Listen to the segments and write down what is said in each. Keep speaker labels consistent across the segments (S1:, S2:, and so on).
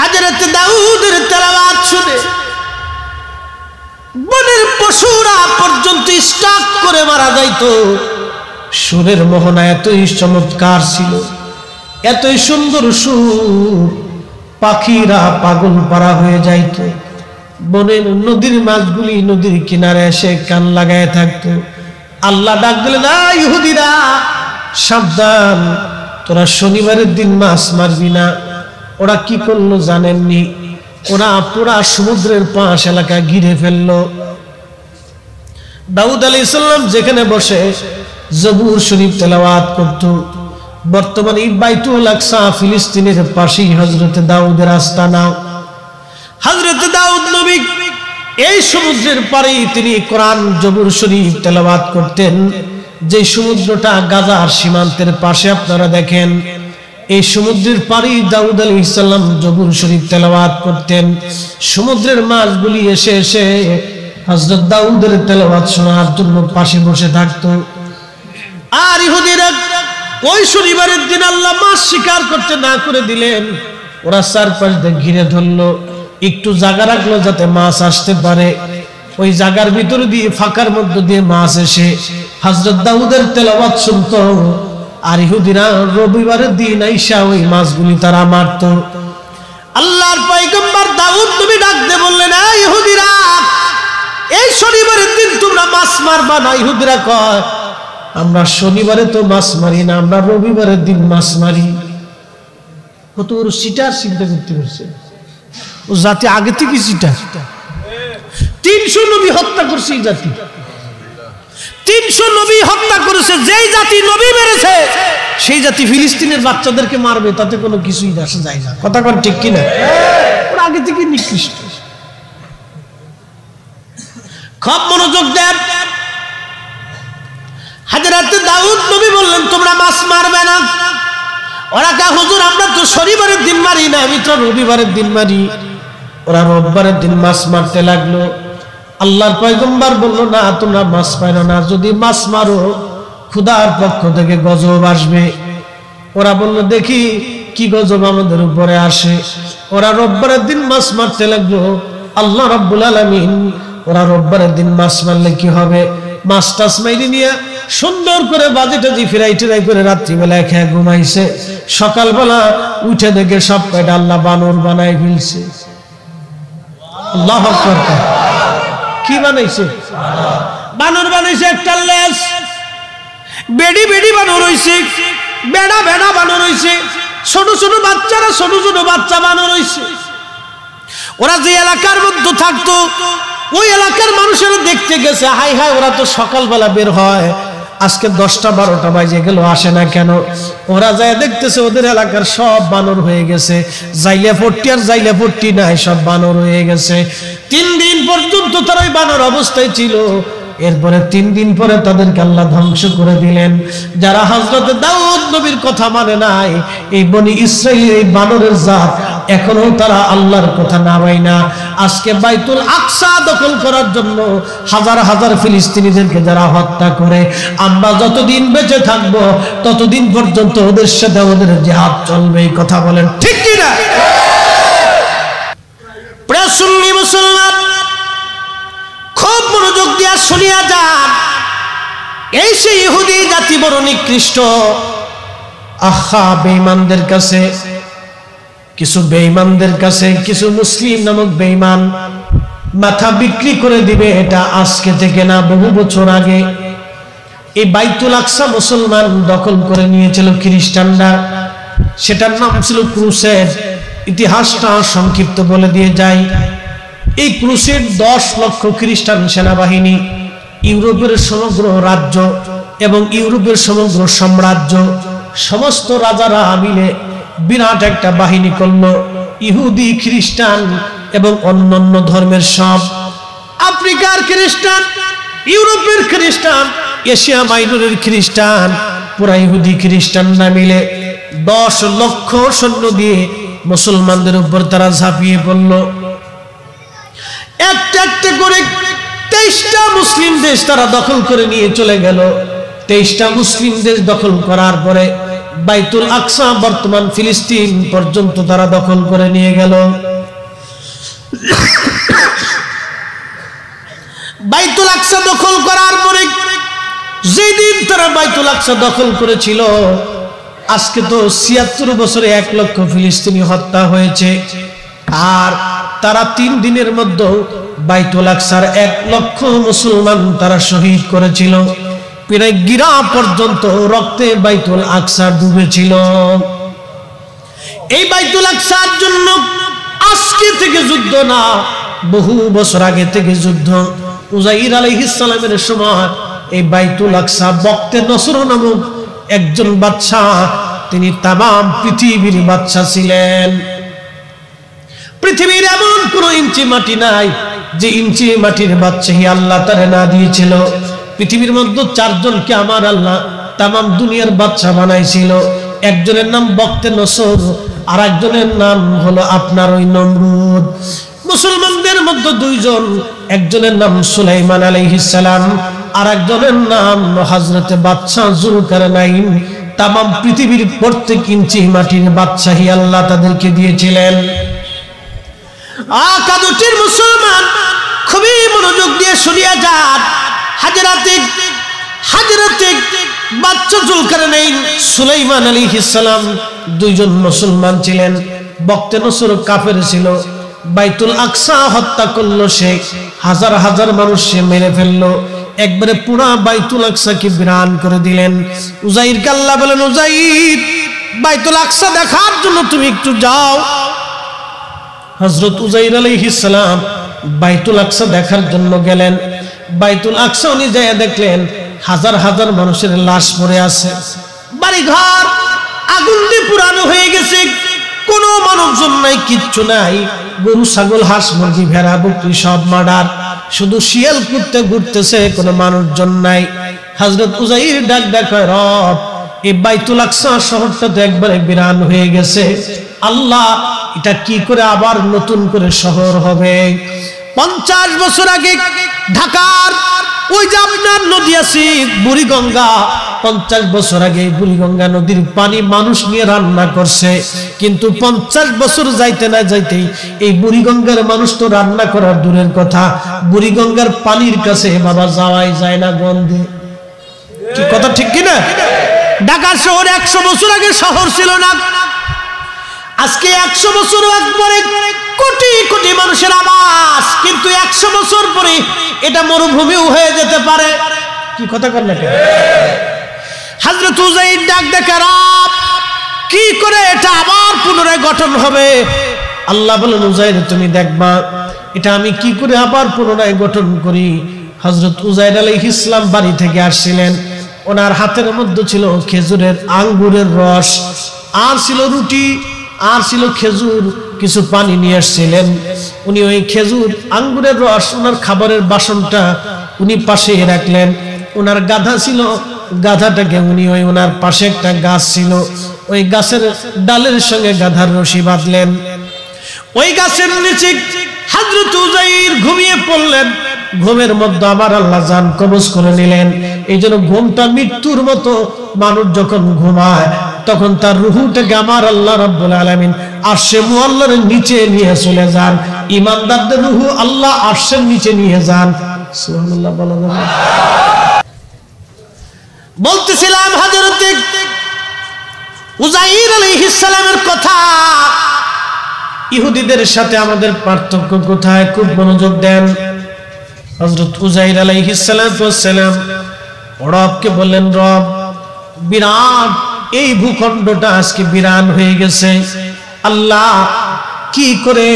S1: হযরত দাউদের তেলাওয়াত শুনে বনের পশুরা পর্যন্ত স্টক করে মারা যাইত। সুরের মোহনা এতই চমৎকার ছিল, এতই সুন্দর সুর, পাখিরা পাগল পারা হয়ে যাইত। বনের নদীর মাছগুলি নদীর কিনারে এসে কান লাগায় থাকতো। আল্লাহ ডাক দিলেন, ইহুদিরা সাবধান, তোরা শনিবারের দিন মাছ মারবি না। ওরা কি করলো জানেননি? ওরা পুরা সমুদ্রের পাশ এলাকা ঘিরে ফেললো। দাউদ আলাইহিস সালাম যেখানে বসে জবুর শরীফ তেলাওয়াত করত, বর্তমানে বাইতুল আকসা ফিলিস্তিনের পাশেই হযরত দাউদের আস্তানা। হযরত দাউদ নবী এই সমুদ্রের পাড়েই তিনি কোরআন জবুর শরীফ তেলাওয়াত করতেন। যে সমুদ্রটা গাজার সীমান্তের পাশে আপনারা দেখেন, এই সমুদ্রের পাড়েই দাউদ আলাইহিস সালাম জবুর শরীফ তেলাওয়াত করতেন। সমুদ্রের মাছগুলি এসে এসে হযরত দাউদের তেলাওয়াত শোনার জন্য পাশে বসে থাকতো। আর ইহুদিরা ওই শনিবারের দিন আল্লাহ মাছ শিকার করতে না করে দিলেন। ওরা চারপাশ দিয়ে ঘিরে ধরলো, একটু জায়গা রাখলো যাতে মাছ আসতে পারে। ওই জায়গার ভিতর দিয়ে ফাঁকার মধ্য দিয়ে মাছ এসে হযরত দাউদের তেলাওয়াত শুনতো। আর ইহুদিরা রবিবারের দিন আইসা ওই মাছগুলি তারা মারত। আল্লাহর পয়গম্বর দাউদ নবী ডাক দিয়ে বললেন, ইহুদিরা এই শনিবারের দিন তোমরা মাছ মারবা না। ইহুদিরা কয়, আমরা শনিবারে তো মাছ মারি না, আমরা রবিবারের দিন মাছ মারি। কত বড় সিটার চিন্তা করতে পারছে ও জাতি, আগে থেকে সিটার। 300 নবী হত্যা করছে এই জাতি, 300 নবী হত্যা করেছে। যেই জাতি নবী মেরেছে সেই জাতি ফিলিস্তিনের বাচ্চাদেরকে মারবে, তাতে কোনো কিছুই আসা যায় না। কথা কোন ঠিক কিনা? ওরা আগে থেকে নিকৃষ্ট। খুব মনোযোগ দেন। হযরত দাউদ নবী বললেন, তোমরা মাছ মারবে না। ওরা কা হুজুর, আমরা তো শনিবারের দিন মারি না, আমি তো রবিবারের দিন মারি। ওরা রোববারের দিন মাছ মারতে লাগলো। আল্লাহর পয়গম্বর বলল, না তোমরা মাছ মারো না, যদি মাছ মারো খোদার পক্ষ থেকে গজব আসবে। ওরা বলল, দেখি কি গজব আমাদের উপরে আসে। ওরা রোববারের দিন মাছ মারতে লাগলো। আল্লাহ রাব্বুল আলামিন ওরা রোববারের দিন মাছ মারলে কি হবে, মাছ টাছ মাইরি নিয়ে সুন্দর করে বাজেটাজি ফিরাই টিরাই করে রাত্রিবেলায় খেয়ে ঘুমাইছে। সকালবেলা উঠে দেখে সব কয়টা আল্লাহ বানর বানাই ফেলছে। আল্লাহু আকবার। কি বানাইছে? বানর বানাইছে। একটা লেজ বেডি বেডি বানর হইছে, বেড়া বেড়া বানর হইছে, ছোট ছোট বাচ্চারা ছোট ছোট বাচ্চা বানর হইছে। ওরা যে এলাকার মধ্যে থাকতো ওই এলাকার মানুষেরা দেখতে গেছে, হাই হাই ওরা তো সকালবেলা বের হয়, আজকে 10টা-12টা বাজে গেল আসে না কেন? ওরা যায় দেখতেছে ওদের এলাকার সব বানর হয়ে গেছে, জাইলা পট্টি আর জাইলা পট্টি নাই, সব বানর হয়ে গেছে। 3 দিন পর্যন্ত তারা ওই বানর অবস্থায় ছিল। এরপরে 3 দিন পরে তাদেরকে আল্লাহ ধ্বংস করে দিলেন। যারা হযরত দাউদ নবীর কথা মানে নাই, এই বনি ইসরাইলের এই বানরের জাত, এখনো তারা আল্লাহর কথা না মানে না। আজকে বাইতুল আকসা দখল করার জন্য হাজার হাজার ফিলিস্তিনিদেরকে যারা হত্যা করে, আমরা যতদিন বেঁচে থাকব ততদিন পর্যন্ত ওদের সাথে ওদের জিহাদ চলবে। এই কথা বলেন ঠিক কি না? প্রিয় সুন্নি মুসলমান, খুব মনোযোগ দিয়া শুনিয়া যান। এই সেই ইহুদি জাতি বড় নিকৃষ্ট। আহা, বেঈমানদের কাছে, কিছু বেঈমানদের কাছে কিছু মুসলিম নামক বেঈমান মাথা বিক্রি করে দিবে। এটা আজকে থেকে না, বহু বছর আগে এই বাইতুল আকসা মুসলমান দখল করে নিয়েছিল খ্রিস্টানরা। সেটার নাম ছিল ক্রুসেড। ইতিহাসটা সংক্ষিপ্ত বলে দিয়ে যাই। এই ক্রুসেড 10 লক্ষ খ্রিস্টান সেনাবাহিনী, ইউরোপের সমগ্র রাজ্য এবং ইউরোপের সমগ্র সাম্রাজ্য, সমস্ত রাজারা মিলে বিরাট একটা বাহিনী করলো। ইহুদি, খ্রিস্টান এবং অন্যান্য ধর্মের সব, আফ্রিকার খ্রিস্টান, ইউরোপের খ্রিস্টান, এশিয়া মাইনরের খ্রিস্টান, পুরা ইহুদি খ্রিস্টানরা মিলে 10 লক্ষ সৈন্য দিয়ে মুসলমানদের উপর তারা ঝাঁপিয়ে পড়ল। একটা একটা করে 23টা মুসলিম দেশ তারা দখল করে নিয়ে চলে গেল। 23টা মুসলিম দেশ দখল করার পরে বাইতুল আকসা বর্তমান ফিলিস্তিন পর্যন্ত তারা দখল করে নিয়ে গেল। বাইতুল আকসা দখল করার পরে যেদিন তারা বাইতুল আকসা দখল করেছিল, আজকে তো ৭৬ বছরে ১ লক্ষ ফিলিস্তিনি হত্যা হয়েছে। আর তারা ৩ দিনের মধ্যে বাইতুল আকসার ১ লক্ষ মুসলমান তারা শহীদ করেছিল। প্রায় গিরা পর্যন্ত রক্তে বাইতুল আকসা ডুবেছিল। এই বাইতুল আকসার জন্য আজকে থেকে যুদ্ধ না, বহু বছর আগে থেকে যুদ্ধ। উজাইর আলাইহিস সালামের সময় এই বাইতুল আকসা বক্তে নসর নামক একজন বাদশা, তিনি তামাম পৃথিবীর বাদশা ছিলেন। পৃথিবীর এমন কোন ইঞ্চি মাটি নাই যে ইঞ্চি মাটির বাদশাহী আল্লাহ তারে না দিয়েছিল। পৃথিবীর মধ্যে 4 জনকে আমার আল্লাহ তামাম দুনিয়ার বাদশা বানাইছিল। একজনের নাম বক্তে নসর, আর একজনের নাম হলো আপনার ওই নমরুদ। মুসলমানদের মধ্যে 2 জন, একজনের নাম সুলাইমান আলাইহিস সালাম, আর একজনের নাম হযরতে বাদশা যুলকারনাইন। তামাম পৃথিবীর প্রত্যেক ইঞ্চি মাটির বাদশাহী আল্লাহ তাদেরকে দিয়েছিলেন। কাদুটির মুসলমান খুবই মনোযোগ দিয়ে শুনিয়া যান। হাজরাতে বাদশা যুলকারনাইন, সুলাইমান আলাইহিস সালাম 2 জন মুসলমান ছিলেন। বক্তে নসর কাফের ছিল। বাইতুল আকসা হত্যা করলো সে, হাজার হাজার মানুষ সে মেরে ফেললো। একবারে পুরা বাইতুল আকসাকে বিরান করে দিলেন। উজাইর আল্লাহ বলেন, উজাইর বাইতুল আকসা দেখার জন্য তুমি একটু যাও। হযরত উজাইর আলাইহিস সালাম বাইতুল আকসা দেখার জন্য গেলেন। বাইতুল আকসা উনি যায় দেখলেন হাজার হাজার মানুষের লাশ পড়ে আছে, বাড়ি ঘর আগুন দিয়ে পুরানো হয়ে গেছে, কোনো মানুষজন নাই, কিচ্ছু নাই। গরু ছাগল হাঁস মুরগি ভেড়া বকরি সব মার্ডার, শুধু শিয়াল কুত্তে ঘুরতেছে, কোনো মানুষজন নাই। হযরত উজাইর ডাক কয়, রব এই বাইতুল আকসা শহরটা তো একবারে বিরান হয়ে গেছে, আল্লাহ এটা কি করে আবার নতুন করে শহর হবে? 50 বছর আগে ঢাকার ওই যে আপনার নদী আছে বুড়িগঙ্গা, 50 বছর আগে বুড়িগঙ্গা নদীর পানি মানুষ নিয়ে রান্না করছে, কিন্তু 50 বছর যাইতে না যাইতেই এই বুড়িগঙ্গার মানুষ তো রান্না করার দূরের কথা, বুড়িগঙ্গার পানির কাছে বাবা যাওয়াই যায় না গন্ধে। কি কথা ঠিক কিনা? ঢাকা শহর 100 বছর আগে শহর ছিল না, আজকে 100 বছর পরে কোটি কোটি মানুষের আবাস, কিন্তু 100 বছর পরে এটা মরুভূমিও হয়ে যেতে পারে। কি কথা কর না? হযরত উজাইর ডাক দেখে, রব কি করে এটা আবার পুনরায় গঠন হবে? আল্লাহ বলেন, উজাইর তুমি দেখবা এটা আমি কি করে আবার পুনরায় গঠন করি। হযরত উজাইর আলাইহিস সালাম বাড়ি থেকে আসছিলেন, ওনার হাতের মধ্যে ছিল খেজুরের আঙ্গুরের রস, আর ছিল রুটি, আর ছিল খেজুর, কিছু পানি নিয়ে আসছিলেন। উনি ওই খেজুর আঙ্গুরের রস ওনার খাবারের বাসনটা উনি পাশে রাখলেন। ওনার গাধা ছিল, গাধাটাকে উনি ওই ওনার পাশে একটা গাছ ছিল, ওই গাছের ডালের সঙ্গে গাধার রশি বাঁধলেন। ওই গাছের নিচে হযরত উজাইর ঘুমিয়ে পড়লেন। ঘুমের মধ্যে আবার আল্লাহ জান কবজ করে নিলেন। এই জন্য ঘুমটা মৃত্যুর মতো, মানুষ যখন ঘুমায় তখন তার রুহুটাকে আমার আল্লাহ রাব্বুল আলামিন আরশে মুআল্লার নিচে নিয়ে চলে যান। ঈমানদারদের রুহু আল্লাহ আরশের নিচে নিয়ে যান। সুবহানাল্লাহ বলা যাবে? বলতেছিলাম হযরত উজাইর আলাইহিস সালামের কথা। ইহুদিদের সাথে আমাদের পার্থক্য কোথায়? খুব মনোযোগ দেন। হযরত উজাইর আলাইহিস সালাম রবকে বললেন, রব বিরাট এই ভূখণ্ডটা আজকে বিরান হয়ে গেছে, আল্লাহ কি করে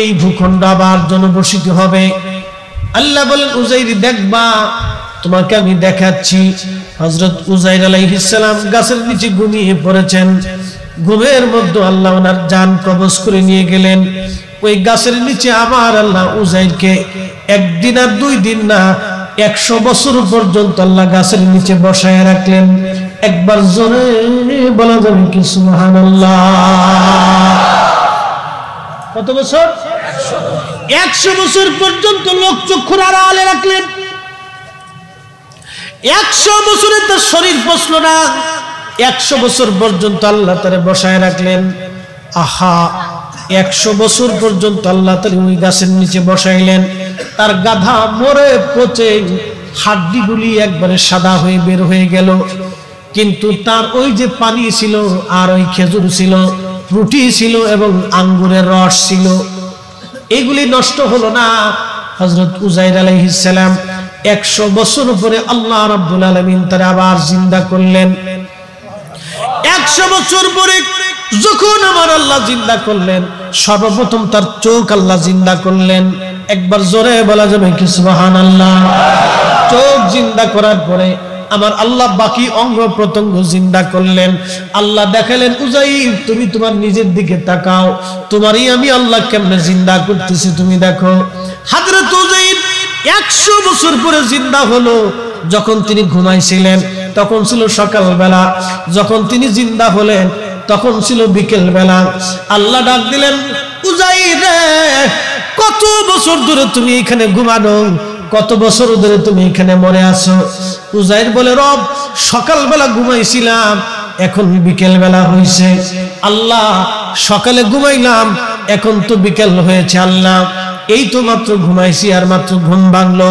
S1: এই ভূখণ্ড আবার জনবসতি হবে? আল্লাহ বলেন, উজাইর দেখবা তোমাকে আমি দেখাচ্ছি। হযরত উজাইর আলাইহিস সালাম গাছের নিচে ঘুমিয়ে পড়েছেন। ঘুমের মধ্যে আল্লাহ ওনার জান কবজ করে নিয়ে গেলেন। ওই গাছের নিচে আমার আল্লাহ উজাইরকে 1 দিন আর 2 দিন না, 100 বছর পর্যন্ত আল্লাহ গাছের নিচে বসায় রাখলেন। একবার জোরে বলা যাবে কি সুবহানাল্লাহ? কত বছর? 100 বছর পর্যন্ত লোক চক্ষুর আড়ালে রাখলেন। 100 বছরে তার শরীর পচল না, 100 বছর পর্যন্ত আল্লাহ তারে বসায় রাখলেন। আহা, 100 বছর পর্যন্ত আল্লাহ তারে ওই গাছের নিচে বসাইলেন। তার গাধা মরে পচে হাড্ডিগুলি একবারে সাদা হয়ে বের হয়ে গেল, কিন্তু তার ওই যে পানি ছিল আর ওই খেজুর ছিল, রুটি ছিল এবং আঙ্গুরের রস ছিল, এগুলি নষ্ট হলো না। হযরত উযাইর আলাইহিস সালাম 100 বছর পরে আল্লাহ রাব্বুল আলামিন তারে আবার জিন্দা করলেন। 100 বছর পরে যখন আমার আল্লাহ জিন্দা করলেন, সর্বপ্রথম তার চোখ আল্লাহ জিন্দা করলেন। একবার জোরে বলা যাবে কি সুবহানাল্লাহ? চোখ জিন্দা করার পরে আমার আল্লাহ বাকি অঙ্গ প্রত্যঙ্গ জিন্দা করলেন। আল্লাহ দেখালেন, উযাইর তুমি তোমার নিজের দিকে তাকাও, তোমারই আমি আল্লাহ কেমনে জিন্দা করতেছি তুমি দেখো। হযরত উযাইর 100 বছর পরে জিন্দা হলো। যখন তিনি ঘুমাইছিলেন তখন ছিল সকালবেলা, যখন তিনি জিন্দা হলেন তখন ছিল বিকেল বেলা। আল্লাহ ডাক দিলেন, উযাইর রে, কত বছর ধরে তুমি এখানে ঘুমানো, কত বছর ধরে তুমি এখানে মরে আছো? উযাইর বলে, রব, সকালবেলা ঘুমাইছিলাম, এখন বিকেল বেলা হয়েছে। আল্লাহ, সকালে ঘুমাইলাম, এখন তো বিকেল হয়েছে। আল্লাহ, এই তো মাত্র ঘুমাইছি আর মাত্র ঘুম ভাঙলো।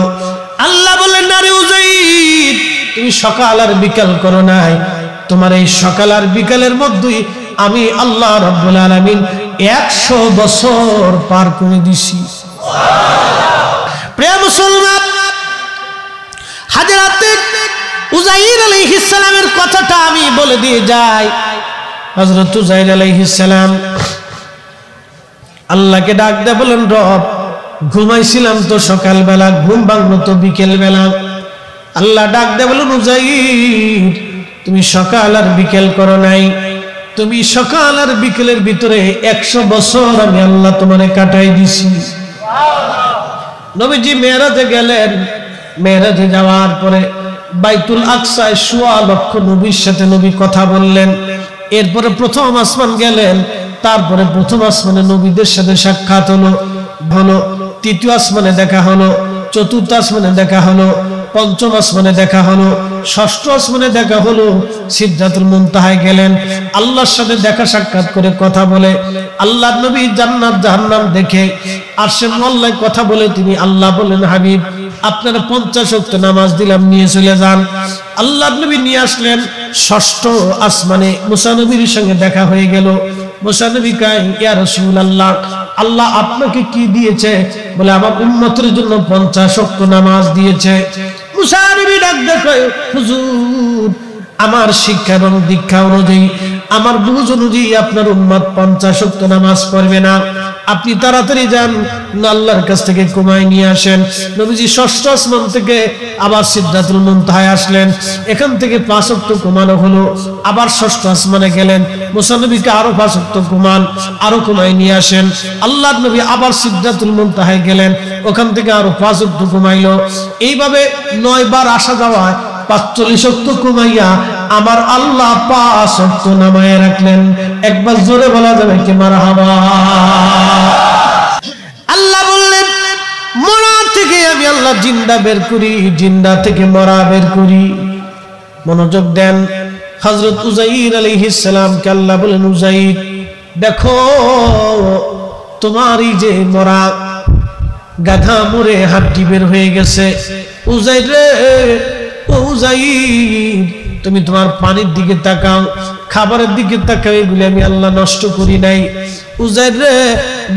S1: আল্লাহ বললেন, না রে উযাইর, তুমি সকাল আর বিকাল করো নাই, তোমার এই সকাল আর বিকালের মধ্যেই আমি আল্লাহ রাব্বুল আলামিন 100 বছর পার করে দিছি। প্রিয় মুসলমান, হযরত উযাইর আলাইহিস সালামের কথাটা আমি বলে দিয়ে যাই। হযরত উযাইর আলাইহিস সালাম আল্লাহকে ডাক দিয়ে বলেন, রব, ঘুমাইছিলাম তো সকালবেলা, ঘুম ভাঙলো তো বিকেল বেলা। আল্লাহ ডাক দিয়ে বলেন, উযাইর, তুমি সকাল আর বিকেল করো নাই, তুমি সকাল আর বিকেলের ভিতরে 100 বছর আমি আল্লাহ তোমারে কাটাই দিছি। নবীজি মেরাজে গেলেন। মেরাজে যাওয়ার পরে বাইতুল আকসায় 1.25 লক্ষ নবীর সাথে নবী কথা বললেন। এরপরে প্রথম আসমান গেলেন, তারপরে প্রথম আসমানে নবীদের সাথে সাক্ষাৎ হলো, তৃতীয় আসমানে দেখা হলো, চতুর্থ আসমানে দেখা হলো, পঞ্চম আসমানে দেখা হলো, ষষ্ঠ আসমানে দেখা হলো। সিদরাতুল মুনতাহায় গেলেন, আল্লাহর সাথে দেখা সাক্ষাৎ করে কথা বলে আল্লাহর নবী জান্নাত জাহান্নাম দেখে আরশে মুআল্লায় কথা বলে তিনি আল্লাহ বলেন, হাবিব, আপনারা 50 ওয়াক্ত নামাজ দিলাম, নিয়ে চলে যান। আল্লাহর নবী নিয়ে আসলেন। ষষ্ঠ আসমানে মুসা নবীর সঙ্গে দেখা হয়ে গেল। মুসা নবী কয়, ইয়া রাসূলুল্লাহ, আল্লাহ আপনাকে কি দিয়েছে? বলে, আমার উম্মতের জন্য 50 ওয়াক্ত নামাজ দিয়েছে। মুসা নবী ডাক দেখে, হুজুর, আমার শিক্ষা এবং দীক্ষা অনুযায়ী, আমার বুঝ অনুযায়ী আপনার উম্মত 50 ওয়াক্ত নামাজ পড়বে না, আপনি তাড়াতাড়ি যান, আল্লাহর কাছ থেকে কমাই নিয়ে আসেন। নবীজি ষষ্ঠ আসমান থেকে আবার সিদরাতুল মুনতাহায় আসলেন, এখান থেকে 5 ওয়াক্ত কমানো হলো। আবার ষষ্ঠ আসমানে গেলেন, মুসা নবীকে আরো 5 ওয়াক্ত কমান, আরো কমাই নিয়ে আসেন। আল্লাহর নবী আবার সিদরাতুল মুনতাহায় গেলেন, ওখান থেকে আরো 5 ওয়াক্ত কমাইলো। এইভাবে 9 বার আসা যাওয়ায় 45 ওয়াক্ত কমাইয়া আমার আল্লাহ 5 ওয়াক্ত নামায় রাখলেন। একবার জোরে বলা যাবে কি মারহাবা? আল্লাহ বললেন, মরা থেকে আমি আল্লাহ জিন্দা বের করি, জিন্দা থেকে মরা বের করি। মনোযোগ দেন। হযরত উযাইর আলাইহিস সালামকে আল্লাহ বলেন, উযাইর, দেখো, তোমার এই যে মরা গাধা মরে হাড্ডি বের হয়ে গেছে। উযাইর রে, ও উযাইর, তুমি তোমার পানির দিকে তাকাও, খাবারের দিকে তাকাও, এগুলি আমি আল্লাহ নষ্ট করি নাই। উযাইর রে,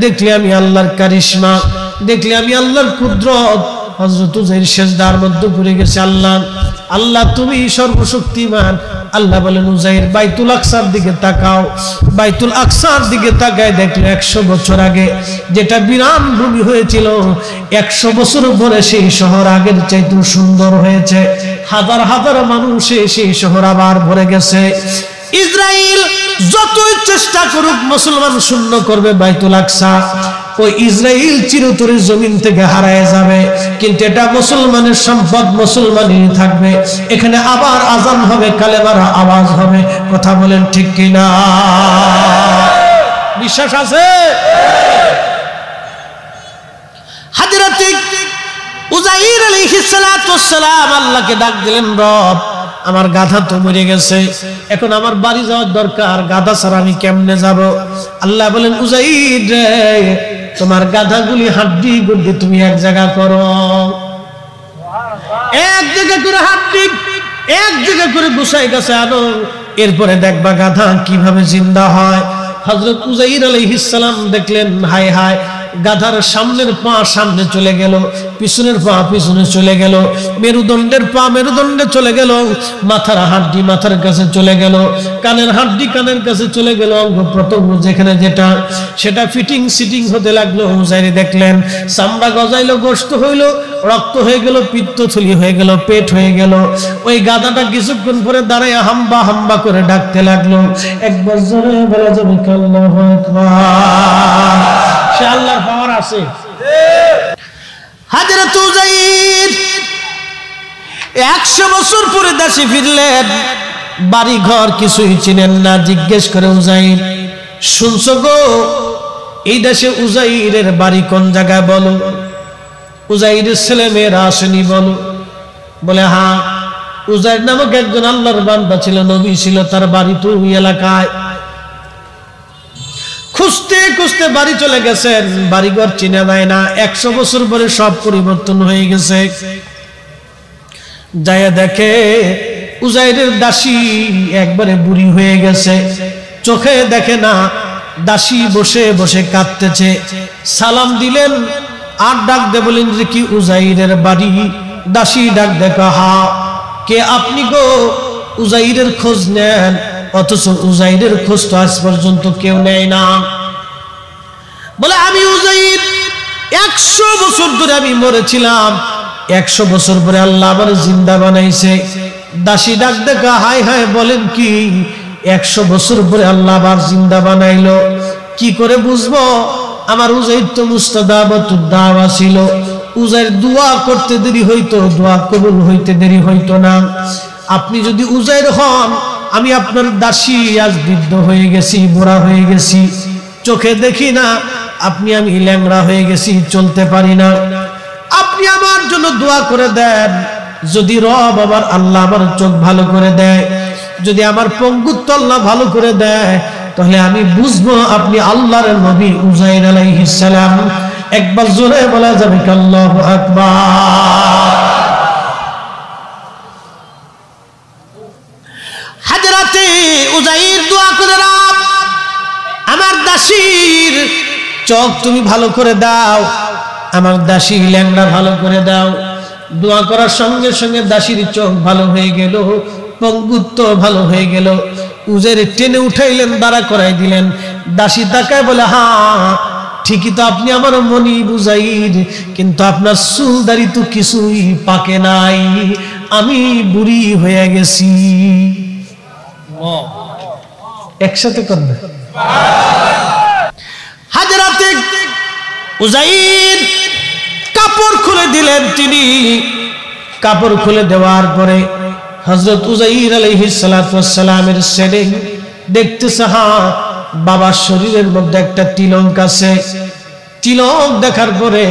S1: দেখলে আমি আল্লাহর কারিশমা, দেখলে আমি আল্লাহর কুদরত। হযরত উযাইর সিজদার মধ্যে পড়ে গেছে, আল্লাহ, আল্লাহ তুমি সর্বশক্তিমান। আল্লাহ বলেন, উযাইর, বাইতুল আকসার দিকে তাকাও। বাইতুল আকসার দিকে তাকায় দেখলে 100 বছর আগে যেটা বিরান ভূমি হয়েছিল, 100 বছর পরে সেই শহর আগের চাইতে সুন্দর হয়েছে। হাজার হাজার মানুষ সেই শহর আবার ভরে গেছে। ইসরাইল যতই চেষ্টা করুক মুসলমান শূন্য করবে বাইতুল আকসা, ওই ইসরাইল চিরতরে জমিন থেকে হারায় যাবে, কিন্তু এটা মুসলমানের সম্পদ, মুসলমানই থাকবে। এখানে আবার আজান হবে, কালেমার আওয়াজ হবে। কথা বলেন ঠিক কিনা? বিশ্বাস আছে? হযরত উযাইর আলাইহিস সালাতু ওয়াসসালাম আল্লাহকে ডাক দিলেন, রব আমার গাধা তো মরে গেছে, এখন আমার বাড়ি যাওয়ার দরকার, গাধা ছাড়া আমি কেমনে যাব? আল্লাহ বলেন, উযাইর রে, তোমার গাধাগুলি হাড্ডি গুড্ডি তুমি এক জায়গা করো, এক জায়গা করে হাড্ডি এক জায়গা করে গুছাই গাছে আনো, এরপরে দেখবা গাধা কিভাবে জিন্দা হয়। হযরত উযাইর আলাইহিস সালাম দেখলেন, হায় হায়, গাধার সামনের পা সামনে চলে গেল, পিছনের পা পিছনে চলে গেল, মেরুদণ্ডের পা মেরুদণ্ডে চলে গেল, মাথার হাড্ডি মাথার কাছে চলে গেল, কানের হাড্ডি কানের কাছে চলে গেল, অঙ্গ প্রত্যঙ্গ যেখানে যেটা সেটা ফিটিং সিটিং হতে লাগলো। উযাইর দেখলেন চামড়া গজাইলো, গোশত হইল, রক্ত হয়ে গেল, পিত্তথলি হয়ে গেল, পেট হয়ে গেল। ওই গাধাটা কিছুক্ষণ পরে দাঁড়ায় হাম্বা হাম্বা করে ডাকতে লাগলো, একবার জোরে বলা যাবে আল্লাহু আকবার। সে আল্লাহর পাওয়ার আছে। হযরত উযাইর 100 বছর পরে দেশে ফিরলেন, বাড়ি ঘর কিছুই চিনেন না। জিজ্ঞেস করে, উযাইর শুনছো গো, এই দেশে উযাইরের বাড়ি কোন জায়গায় বলো? উযাইরের ছেলে মেয়েরা আসেনি বলো? বলে, হ্যাঁ, উযাইর নামক একজন আল্লাহর বান্দা ছিল, নবী ছিল, তার বাড়ি তো ওই এলাকায়। খুঁজতে খুঁজতে বাড়ি চলে গেছেন, বাড়িঘর চিনে নেয় না। 100 বছর পরে সব পরিবর্তন হয়ে গেছে। যায়া দেখে উযাইরের দাসী একবারে বুড়ি হয়ে গেছে, চোখে দেখে না। দাসী বসে বসে কাঁদতেছে। সালাম দিলেন, আর ডাক দে বলেন যে কি উযাইরের বাড়ি? দাসী ডাক দেখা, হা, কে আপনি গো? উযাইরের খোঁজ নেন, অথচ উযাইরের খোঁজ তো আজ পর্যন্ত কেউ নেয় না। বলে, আমি উযাইর, 100 বছর ধরে আমি মরেছিলাম, 100 বছর পরে আল্লাহ আবার জিন্দা বানাইছে। দাসী ডাক দেখা, হায় হায়, বলেন কি? 100 বছর পরে আল্লাহ আবার জিন্দা বানাইলো? কি করে বুঝবো? আমার উযাইর তো মুস্তাজাবাতুদ দাওয়া ছিল। উযাইর দোয়া করতে দেরি হইতো, দোয়া কবুল হইতে দেরি হইতো না। আপনি যদি উযাইর হন, আমি আপনার দাসী, আজ বৃদ্ধ হয়ে গেছি, বুড়া হয়ে গেছি, চোখে দেখি না। আপনি, আমি ল্যাংড়া হয়ে গেছি, চলতে পারি না। আপনি আমার জন্য দোয়া করে দেন। যদি রব আবার আল্লাহ আমার চোখ ভালো করে দেয়, যদি আমার পঙ্গুত্ব আল্লাহ ভালো করে দেয়, তাহলে আমি বুঝবো আপনি আল্লাহর নবী উযাইর আলাইহিস সালাম। একবার জোরে বলা যাবে আল্লাহু আকবার। হযরতে উযাইর দোয়া করে, রব আমার দাসীর চোখ তুমি ভালো করে দাও, আমার দাসী ল্যাংড়া ভালো করে দাও। দোয়া করার সঙ্গে সঙ্গে দাসীর চোখ ভালো হয়ে গেল, পঙ্গুত্ব ভালো হয়ে গেল। উযাইর টেনে উঠাইলেন, দাঁড়া করাই দিলেন। দাসী তাকায় বলে, হ্যাঁ ঠিকই তো, আপনি আমার মনি উযাইর, কিন্তু আপনার চুল দাড়ি তো কিছুই পাকে নাই, আমি বুড়ি হয়ে গেছি। একসাথে করবে। হযরতে উযাইর কাপড় খুলে দিলেন। তিনি কাপড় খুলে দেওয়ার পরে হযরত উযাইর আলাইহিস সালাতু ওয়াস সালামের ছেলে দেখতেছে, হ্যাঁ বাবার শরীরের মধ্যে একটা তিলক আছে। তিলক দেখার পরে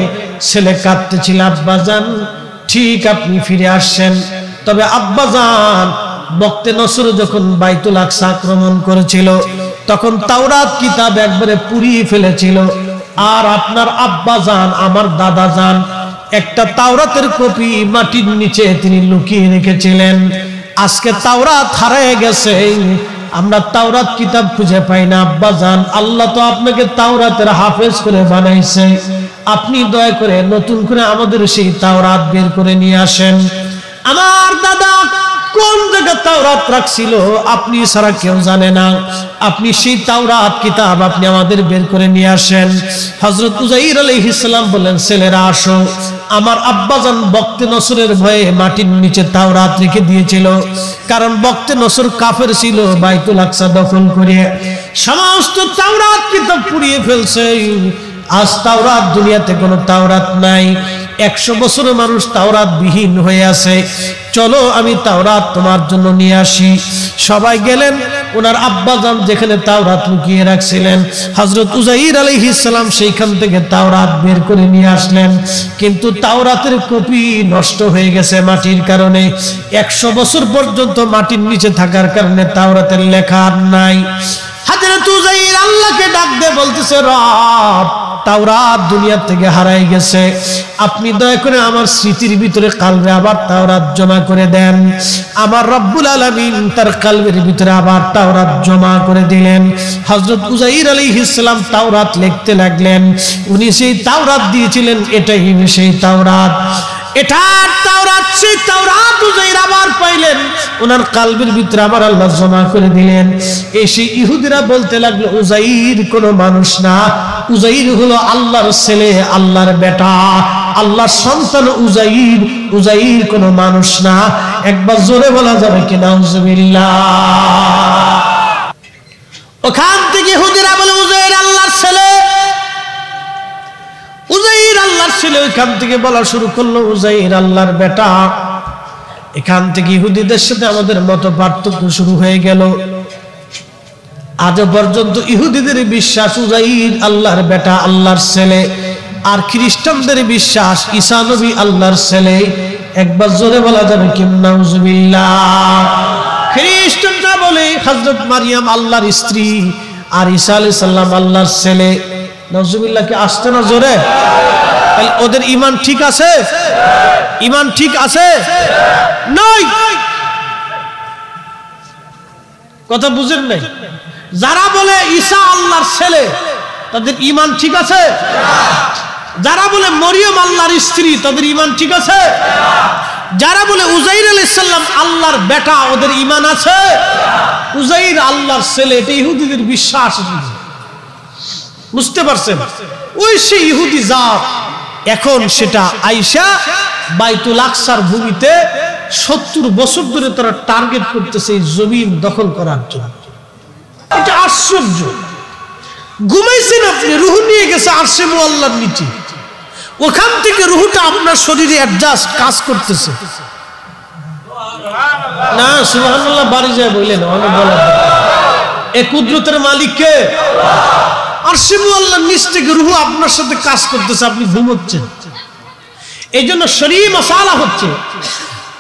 S1: ছেলে কাঁদতেছিল, আব্বাজান ঠিক আপনি ফিরে আসছেন, তবে আব্বাজান বক্তে নসর যখন বাইতুল আকসা আক্রমণ করেছিল, তখন তাওরাত কিতাব একবারে পুড়িয়ে ফেলেছিল। আর আপনার আব্বাজান, আমার দাদাজান, একটা তাওরাতের কপি মাটির নিচে তিনি লুকিয়ে রেখেছিলেন। আজকে তাওরাত হারিয়ে গেছে, আমরা তাওরাত কিতাব খুঁজে পাই না। আব্বাজান, আল্লাহ তো আপনাকে তাওরাতের হাফেজ করে বানাইছে, আপনি দয়া করে নতুন করে আমাদের সেই তাওরাত বের করে নিয়ে আসেন। আমার দাদা কোন জায়গায় তাওরাত রাখছিল আপনি ছাড়া কেউ জানে না, আপনি সেই তাওরাত কিতাব আপনি আমাদের বের করে নিয়ে আসেন। হযরত উযাইর আলাইহিস সালাম বলেন, ছেলেরা আসো, আমার আব্বাজান বক্তে নসরের ভয়ে মাটির নিচে তাওরাত রেখে দিয়েছিল, কারণ বক্তে নসর কাফের ছিল, বাইতুল আকসা দখল করে সমস্ত তাওরাত কিতাব পুড়িয়ে ফেলছে। আজ তাওরাত দুনিয়াতে কোনো তাওরাত নাই, 100 বছর মানুষ তাওরাত বিহীন হয়ে আছে। চলো আমি তাওরাত তোমার জন্য নিয়ে আসি। সবাই গেলেন, ওনার আব্বাজান যেখানে তাওরাত লুকিয়ে রাখছিলেন, হযরত উযাইর আলাইহিস সালাম সেইখান থেকে তাওরাত বের করে নিয়ে আসলেন। কিন্তু তাওরাতের কপি নষ্ট হয়ে গেছে মাটির কারণে। 100 বছর পর্যন্ত মাটির নিচে থাকার কারণে তাওরাতের লেখা আর নাই। হযরত উযাইর আল্লাহকে ডাক দিয়ে বলতেছে, রব, তাওরাত দুনিয়া থেকে হারাই গেছে, আপনি দয়া করে আমার স্মৃতির ভিতরে কালবে আবার তাওরাত জমা করে দেন। আমার রব্বুল আলামিন তার কালবের ভিতরে আবার তাওরাত জমা করে দিলেন। হযরত উযাইর আলাইহিস সালাম তাওরাত লিখতে লাগলেন। উনি সেই তাওরাত দিয়েছিলেন, এটাই সেই তাওরাত, এটার তাওরাত, সেই তাওরাত উযাইর আবার পাইলেন, ওনার কালবের ভিতরে আবার আল্লাহ জমা করে দিলেন। এসে ইহুদিরা বলতে লাগলো, উযাইর কোনো মানুষ না, উযাইর হলো আল্লাহর ছেলে, আল্লাহর বেটা, আল্লাহর সন্তান উযাইর, উযাইর কোনো মানুষ না। একবার জোরে বলা যাবে কি নাউজুবিল্লাহ? ওখান থেকে ইহুদিরা বলে উযাইর আল্লাহর ছেলে, উযাইর আল্লাহর ছেলে। ওইখান থেকে বলা শুরু করলো উযাইর আল্লাহর বেটা। এখান থেকে ইহুদিদের সাথে আমাদের মত পার্থক্য শুরু হয়ে গেল। আজ পর্যন্ত ইহুদিদের বিশ্বাস উযাইর আল্লাহর বেটা, আল্লাহর ছেলে, আর খ্রিস্টানদের বিশ্বাস ঈসা নবী আল্লাহর ছেলে। একবার জোরে বলা যাবে কি নাউজুবিল্লাহ? খ্রিস্টানরা বলে হযরত মারিয়াম আল্লাহর স্ত্রী আর ঈসা আলাইহিস সালাম আল্লাহর ছেলে। নাউজুবিল্লাহ কি আসছে না জোরে? ওদের ঈমান ঠিক আছে? ঈমান ঠিক আছে? নাই। কথা বুঝেন নাই? যারা বলে ঈসা আল্লাহর ছেলে তাদের ঈমান ঠিক আছে? যারা বলে মরিয়ম আল্লাহর স্ত্রী তাদের ঈমান ঠিক আছে? যারা বলে উযাইর আলাইহিস সালাম আল্লাহর বেটা ওদের ঈমান আছে? উযাইর আল্লাহর ছেলে, এটা ইহুদিদের বিশ্বাস। বুঝতে পারছেন? ওই সেই ইহুদি জাত এখন সেটা আয়েশা বাইতুল আকসার ভূমিতে 70 বছর ধরে তারা টার্গেট করতেছে এই জমিন দখল করার জন্য। এটা আশ্চর্য। ঘুমাইছেন আপনি, রূহ নিয়ে গেছে আরশে মুআল্লার নিচে, ওখান থেকে রূহটা আপনার শরীরে অ্যাডজাস্ট কাজ করতেছে না। সুবহানাল্লাহ বাড়ি যায় বললেন, অনেক বলা এই কুদরতের মালিক কে? আরশে মুআল্লার নিচ থেকে রূহ আপনার সাথে কাজ করতেছে, আপনি ঘুমোচ্ছেন। এই জন্য শরীয়ত মাসালা হচ্ছে,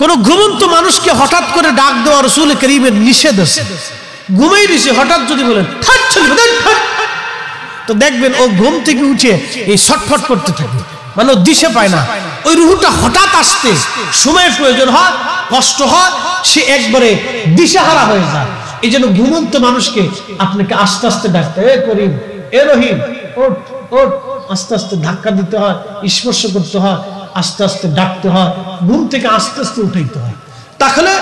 S1: কোন ঘুমন্ত মানুষকে হঠাৎ করে ডাক দেওয়া রাসূল কারীমের নিষেধ আছে। ঘুমাই দিছে, হঠাৎ যদি বলেন ঠাট চলে তো দেখবেন ও ঘুম থেকে উঠে এই ছটফট করতে থাকে, মানে দিশে পায় না। ওই রূহটা হঠাৎ আসতে সময়ের প্রয়োজন হয়, কষ্ট হয়, সে একবারে দিশাহারা হয়ে যায়। এই জন্য ঘুমন্ত মানুষকে আপনাকে আস্তে আস্তে ডাকতে, এ করিম, এ রহিম, ওঠ ওঠ, আস্তে আস্তে ধাক্কা দিতে হয়, স্পর্শ করতে হয়, আস্তে আস্তে ডাকতে হয়, ঘুম থেকে আস্তে আস্তে উঠাইতে হয়। তাহলে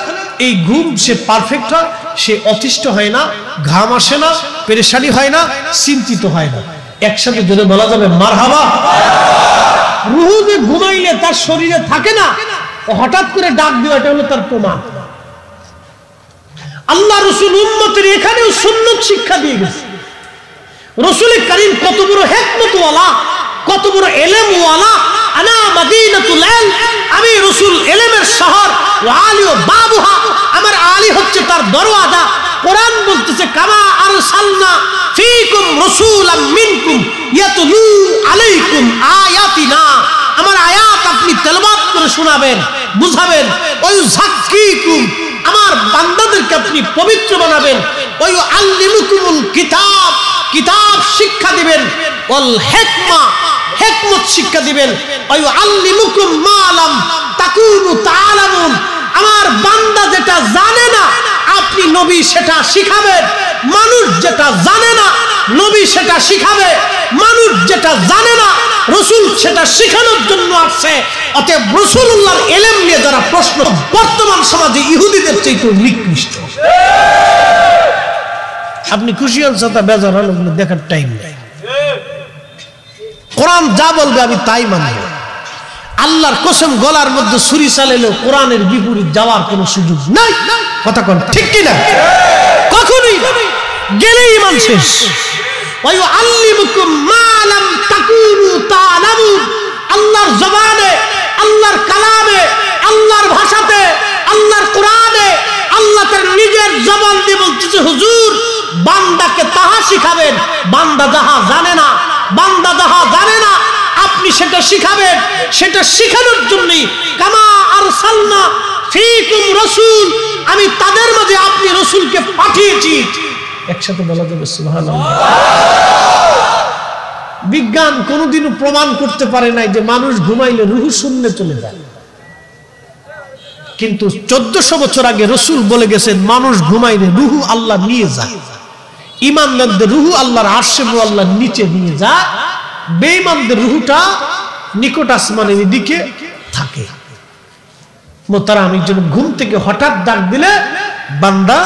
S1: এই ঘুম সে পারফেক্ট হয়, সে অতিষ্ঠ হয় না, ঘাম আসে না, পেরেশানি হয় না, চিন্তিত হয় না। একসাথে জোরে বলা যাবে মারহাবা। রূহ যে ঘুমাইলে তার শরীরে থাকে না, হঠাৎ করে ডাক দেওয়া, এটা হলো তার প্রমাণ। আল্লাহ রাসূল উম্মতের এখানেও সুন্নাত শিক্ষা দিয়ে গেছে। রাসূল কারীম কত বড় হিকমতওয়ালা, কত বড় ইলমওয়ালা। আনা মদিনাতুল ইলম, আমি রাসূল ইলমের শহর, ওয়া আলী বাবুহা, আমার আলী হচ্ছে তার দরওয়াজা। কোরআন বলতেছে কামা আরসালনা ফীকুম রাসূলাম মিনকুম ইয়াতলু আলাইকুম আয়াতিনা, আমার আয়াত আপনি তেলাওয়াত করে শোনাবেন, বুঝাবেন। ওই যাক্কিকুম, আমার বান্দাদেরকে আপনি পবিত্র বানাবেন। ওই আল্লিমুকুমুল কিতাব, কিতাব শিক্ষা দিবেন। ওয়াল হিকমা, হিকমত শিক্ষা দিবেন। ওই আল্লিমুকুম মা লাম তাকুনু তাআলামুন, আমার বান্দা যেটা জানে না আপনি নবী সেটা শিখাবেন। মানুষ যেটা জানে না নবী সেটা শিখাবে, মানুষ যেটা জানে না রাসূল সেটা শিখানোর জন্য আসছে। অতএব রাসূলুল্লাহর ইলম নিয়ে যারা প্রশ্ন, বর্তমান সমাজে ইহুদিদের চাইতে নিকৃষ্ট। আপনি খুশি হন সাথে বেজার হন, ওগুলো দেখার টাইম নেই। কোরআন যা বলবে আমি তাই মানব। আল্লাহর কসম, গলার মধ্যে ছুরি চালালেও কোরআনের বিপরীত যাওয়ার কোনো সুযোগ নাই। কথা কোন ঠিক কি না? কখনোই গেলেই ঈমান শেষ। ওয়া ইউআল্লিমুকুম মা লাম তাকুনু তা'লামুন, আল্লাহর জবানে, আল্লাহর কালামে, আল্লাহর ভাষাতে, আল্লাহর কোরআনে আল্লাহ তার নিজে নিজের জবান দিয়ে বলতেছে, হুজুর বান্দাকে তাহা শিখাবেন বান্দা যাহা জানে না, বান্দা যাহা জানে না আপনি সেটা শিখাবেন। সেটা শিখানোর জন্যই কামা আরসালনা ফীকুম রাসূল, আমি তাদের মাঝে আপনি রাসূলকে পাঠিয়েছি। একসাথে বলা যাবে সুবহানাল্লাহ। বিজ্ঞান কোনোদিনও প্রমাণ করতে পারে নাই যে মানুষ ঘুমাইলে রূহ শূন্যে চলে যায়, কিন্তু 1400 বছর আগে রাসূল বলে গেছেন মানুষ ঘুমাইলে রূহ আল্লাহ নিয়ে যায়। ঈমানদারদের রূহ আল্লাহর আরশে মুআল্লার নিচে নিয়ে যায়, বেঈমানদের রূহটা নিকট আসমানের দিকে থাকে। মোহতারাম, এই জন্য ঘুম থেকে হঠাৎ ডাক দিলে বান্দা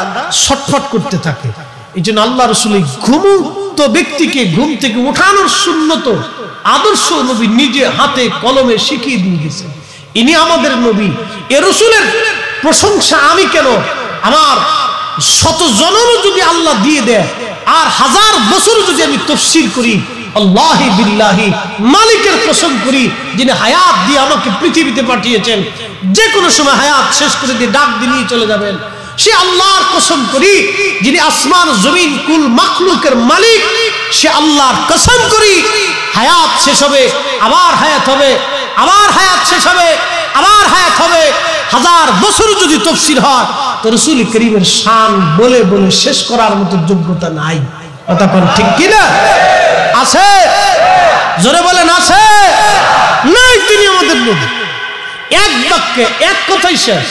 S1: ছটফট করতে থাকে। এই জন্য আল্লাহ রাসূল ঘুমন্ত ব্যক্তিকে ঘুম থেকে উঠানোর সুন্নত আদর্শ নবী নিজে হাতে কলমে শিখিয়ে দিয়ে গেছেন। ইনি আমাদের নবী। এ রাসূলের প্রশংসা আমি কেন, আমার শত জনমও যদি আল্লাহ দিয়ে দেয় আর 1000 বছর যদি আমি তাফসীর করি, আল্লাহি বিল্লাহি মালিকের কসম করি যিনি হায়াত দিয়ে আমাকে পৃথিবীতে পাঠিয়েছেন, যে কোনো সময় হায়াত শেষ করে দিয়ে ডাক দিয়ে চলে যাবেন, সে আল্লাহর কসম করি যিনি আসমান জমিন কুল মাখলুকের মালিক, সে আল্লাহর কসম করি হায়াত শেষ হবে, আবার হায়াত হবে, আবার হায়াত শেষ হবে, আবার হায়াত হবে। 1000 বছর যদি তাফসীর হয় তো রাসূল করিমের শান বলে বলে শেষ করার মতো যোগ্যতা নাই। কথা কোন ঠিক কি না? আছে? জোরে বলেন আছে? নাই? তিনি আমাদের নবী। এক বাক্যে এক কথাই শেষ,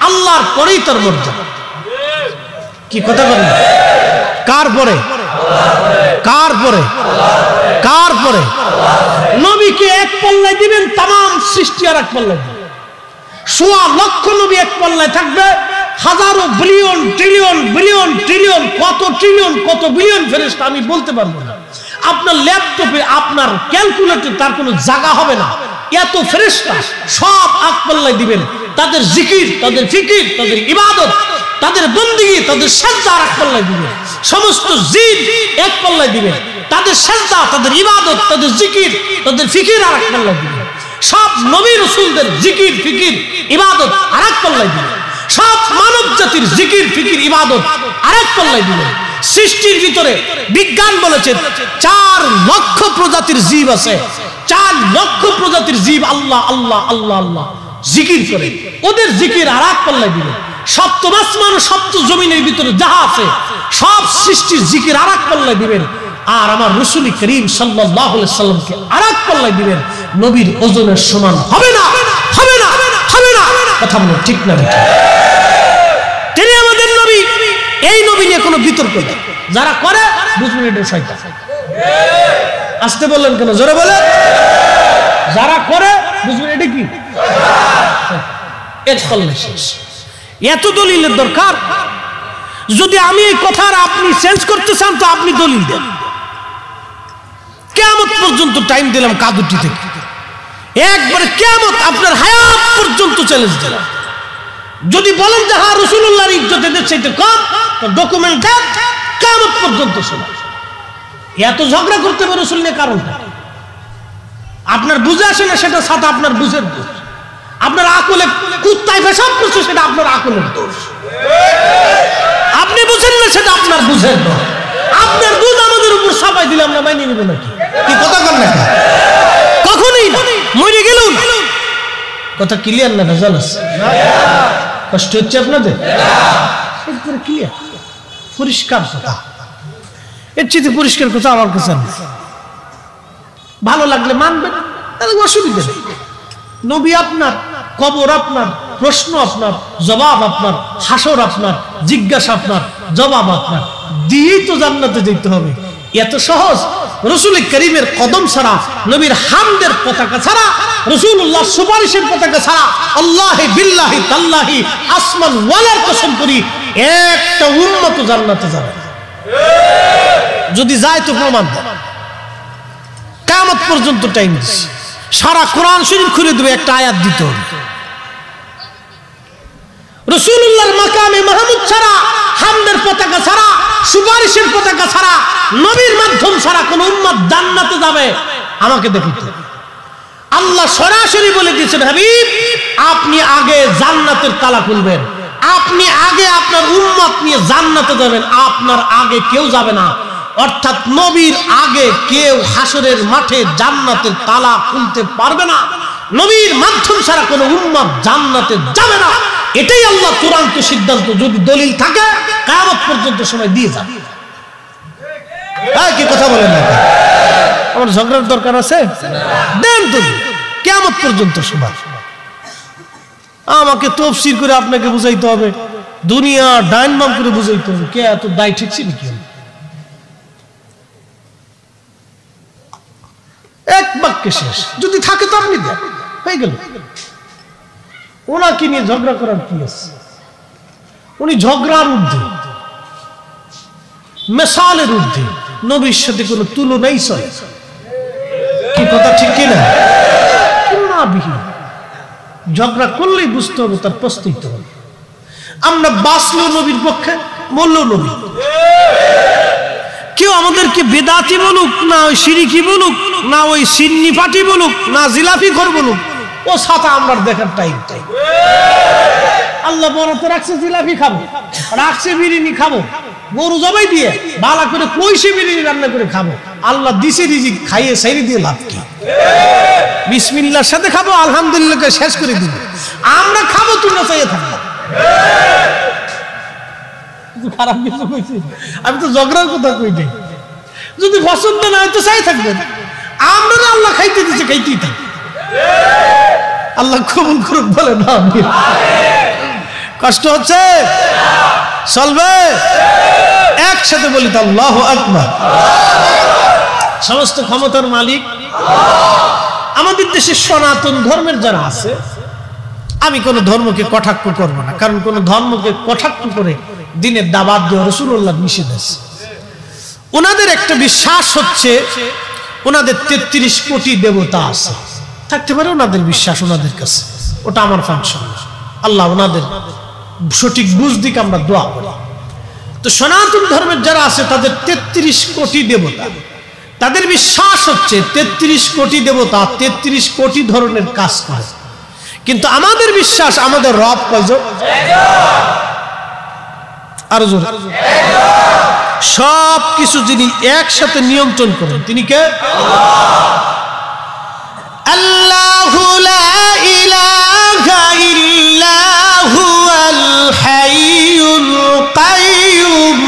S1: আল্লাহর পরেই তার মর্যাদা। কি কথা বলেন? কার পরে? কার পরে? কার পরে? নবীকে এক পাল্লায় দিবেন, তামাম সৃষ্টি আর এক পাল্লায় দিবেন। 1.25 লক্ষ নবী এক পাল্লায় থাকবে, হাজারো বিলিয়ন ট্রিলিয়ন বিলিয়ন ট্রিলিয়ন কত ট্রিলিয়ন কত বিলিয়ন ফেরেশতা আমি বলতে পারবো না। আপনার ল্যাপটপে আপনার ক্যালকুলেটরে তার কোনো জায়গা হবে না, এত ফেরেশতা সব এক পাল্লায় দিবেন। তাদের জিকির, তাদের ফিকির, তাদের ইবাদত, তাদের বন্দেগী, তাদের সিজদা এক পাল্লায় দিবেন। সমস্ত জিন এক পাল্লায় দিবেন, তাদের সিজদা, তাদের ইবাদত, তাদের জিকির, তাদের ফিকির আর এক পাল্লায় দিবেন। সব নবী রাসূলদের জিকির ফিকির ইবাদত আর এক পাল্লায় দিবেন। সব মানব জাতির জিকির ফিকির ইবাদত আরেক পাল্লায় দিলেন। সৃষ্টির ভিতরে বিজ্ঞান বলেছে 4 লক্ষ প্রজাতির জীব আছে, 4 লক্ষ প্রজাতির জীব আল্লাহ আল্লাহ আল্লাহ আল্লাহ জিকির করে, ওদের জিকির আরেক পাল্লায় দিলেন। সপ্তম আসমান ও সপ্তম জমিনের ভিতরে যাহা আছে সব সৃষ্টির জিকির আরেক পাল্লায় দিবেন। আর আমার রাসূল করিম সাল্লাল্লাহু আলাইহি সাল্লামকে আরেক পাল্লায় দিবেন। নবীর ওজনের সমান হবে না, হবে না, হবে না। কথা বলো ঠিক না? তিনি আমাদের নবী। এই নবী নিয়ে কোনো বিতর্ক নেই। যারা করে বুঝবেন এটা শয়তান। আসতে বললেন কেন? জোরে বলে। যারা করে বুঝবেন এটা কি? এক পাল্লা শেষ। এত দলিলের দরকার? যদি আমি এই কথার আপনি চেঞ্জ করতে চান তো আপনি দলিল দেন। কিয়ামত পর্যন্ত টাইম দিলাম কাদুটি থেকে, একবারে কিয়ামত আপনার হায়াত পর্যন্ত চ্যালেঞ্জ দিলাম। যদি বলেন যে হ্যাঁ রাসূলুল্লাহর ইজ্জত এদের চাইতে কম, তো ডকুমেন্ট দেন, কিয়ামত পর্যন্ত শোনা। এত ঝগড়া করতে হবে রাসূল নিয়ে কারণটা আপনার বুঝে আসে না, সেটা সাথে আপনার বুঝের দোষ। আপনার আকলে কুত্তায় পেশাব করছে, সেটা আপনার আকলের দোষ। আপনি বুঝেন না, সেটা আপনার বুঝের দোষ। আপনার বুঝ আমাদের উপর চাপাই দিলে আমরা মাইনে নিব নাকি? কি কথা কন না? কখনোই না। মরে গেলুন। কথা ক্লিয়ার না? ভেজাল আছে? কষ্ট হচ্ছে আপনাদের? একবারে ক্লিয়ার, পরিষ্কার কথা। এর চেয়ে পরিষ্কার কথা আমার কাছে ভালো লাগলে মানবেন, তাহলে অসুবিধা নেই। নবী আপনার, কবর আপনার, প্রশ্ন আপনার, জবাব আপনার, হাসর আপনার, জিজ্ঞাসা আপনার, জবাব আপনার, দিয়েই তো জান্নাতে যেতে হবে। এত সহজ। রাসূল করিমের কদম ছাড়া, নবীর হামদের পতাকা ছাড়া, রাসূলুল্লাহর সুপারিশের পতাকা ছাড়া, আল্লাহি বিল্লাহি তাল্লাহি আসমান ওয়ালার কসম করি একটা উম্মত জান্নাতে যাবে না। যদি যায় তো প্রমাণ দেন। কিয়ামত পর্যন্ত টাইম দিছি। সারা কোরআন শরীফ খুলে দেবে, একটা আয়াত দিতে হবে। রাসূলুল্লাহর মাকামে মাহমুদ ছাড়া, হামদের পতাকা ছাড়া, সুপারিশের পতাকা ছাড়া, নবীর মাধ্যম ছাড়া কোন উম্মত জান্নাতে যাবে আমাকে দেখিতে। আল্লাহ সরাসরি বলে দিয়েছেন, হাবিব আপনি আগে জান্নাতের তালা খুলবেন, আপনি আগে আপনার উম্মত নিয়ে জান্নাতে যাবেন, আপনার আগে কেউ যাবে না। অর্থাৎ নবীর আগে কেউ হাসরের মাঠে জান্নাতের তালা খুলতে পারবে না। নবীর মাধ্যম ছাড়া কোনো উম্মত জান্নাতে যাবে না। এটাই আল্লাহ চূড়ান্ত সিদ্ধান্ত। যদি দলিল থাকে কিয়ামত পর্যন্ত সময় দিয়ে যাবে। কি কথা বলেন না? আমার ঝগড়ার দরকার আছে? দেন তো, কিয়ামত পর্যন্ত সময়। আমাকে তফসির করে আপনাকে বুঝাইতে হবে, দুনিয়া ডাইন বাম করে বুঝাইতে হবে। কে এত দায় ঠিকছে নাকি? এক বাক্যে শেষ। যদি থাকে তো আপনি দেন, হয়ে গেল। ওনাকে নিয়ে ঝগড়া করার কি আছে? উনি ঝগড়ার ঊর্ধ্বে, মেসালের ঊর্ধ্বে। নবীর সাথে কোনো তুলনাই চলে। কি কথা ঠিক কিনা? তুলনাবিহীন। ঝগড়া করলেই বুঝতে হবে তার প্রস্তুত হবে। আমরা বাঁচলেও নবীর পক্ষে, মরলেও নবী। কেউ আমাদেরকে বেদাতি বলুক, না ওই শিরিকি বলুক, না ওই সিন্নি পাটি বলুক, না জিলাপি ঘর বলুক, ও সাথে আমরা দেখার টাইম চাই। আল্লাহ বরাদ্দ রাখছে জিলাপি খাবো, রাখছে বিরিয়ানি খাবো, গরু জবাই দিয়ে বালা করে কইসে বিরিয়ানি রান্না করে খাবো। আল্লাহ দিছে রিজিক, খাইয়ে সাইরে দিয়ে লাভ কি? বিসমিল্লাহর সাথে খাবো, আলহামদুলিল্লাহ শেষ করে দিব। আমরা খাবো, তুই না চাইয়ে থাকবো। খারাপ কিছু কইছি? আমি তো ঝগড়ার কথা কই নাই। যদি পছন্দ না হয় তো চাই থাকবেন। আমরা আল্লাহ খাইতে দিচ্ছে, খাইতেই থাকবে। আল্লাহ কবুল করুক, বলে না। কষ্ট হচ্ছে? চলবে? একসাথে বলি তো আল্লাহু আকবার। সমস্ত ক্ষমতার মালিক আমাদের দেশে সনাতন ধর্মের যারা আছে, আমি কোন ধর্মকে কটাক্ষ করব না, কারণ কোন ধর্মকে কটাক্ষ করে দিনের দাওয়াত দেওয়া রাসূলুল্লাহ নিষেধ আছে। ওনাদের একটা বিশ্বাস হচ্ছে ওনাদের 33 কোটি দেবতা আছে। থাকতে পারে ওনাদের বিশ্বাস ওনাদের কাছে, ওটা আমার ফাংশন। আল্লাহ ওনাদের সঠিক বুঝ দিক, আমরা দোয়া করি। তো সনাতন ধর্মের যারা আছে তাদের 33 কোটি দেবতা। তাদের বিশ্বাস হচ্ছে 33 কোটি দেবতা 33 কোটি ধরনের কাজ করে। কিন্তু আমাদের বিশ্বাস আমাদের রব কয়জন? আরো জোরে। সব কিছু যিনি একসাথে নিয়ন্ত্রণ করেন তিনি কে? আল্লাহু লা ইলাহা ইল্লা হুয়াল হাইয়ুল কাইয়ুম।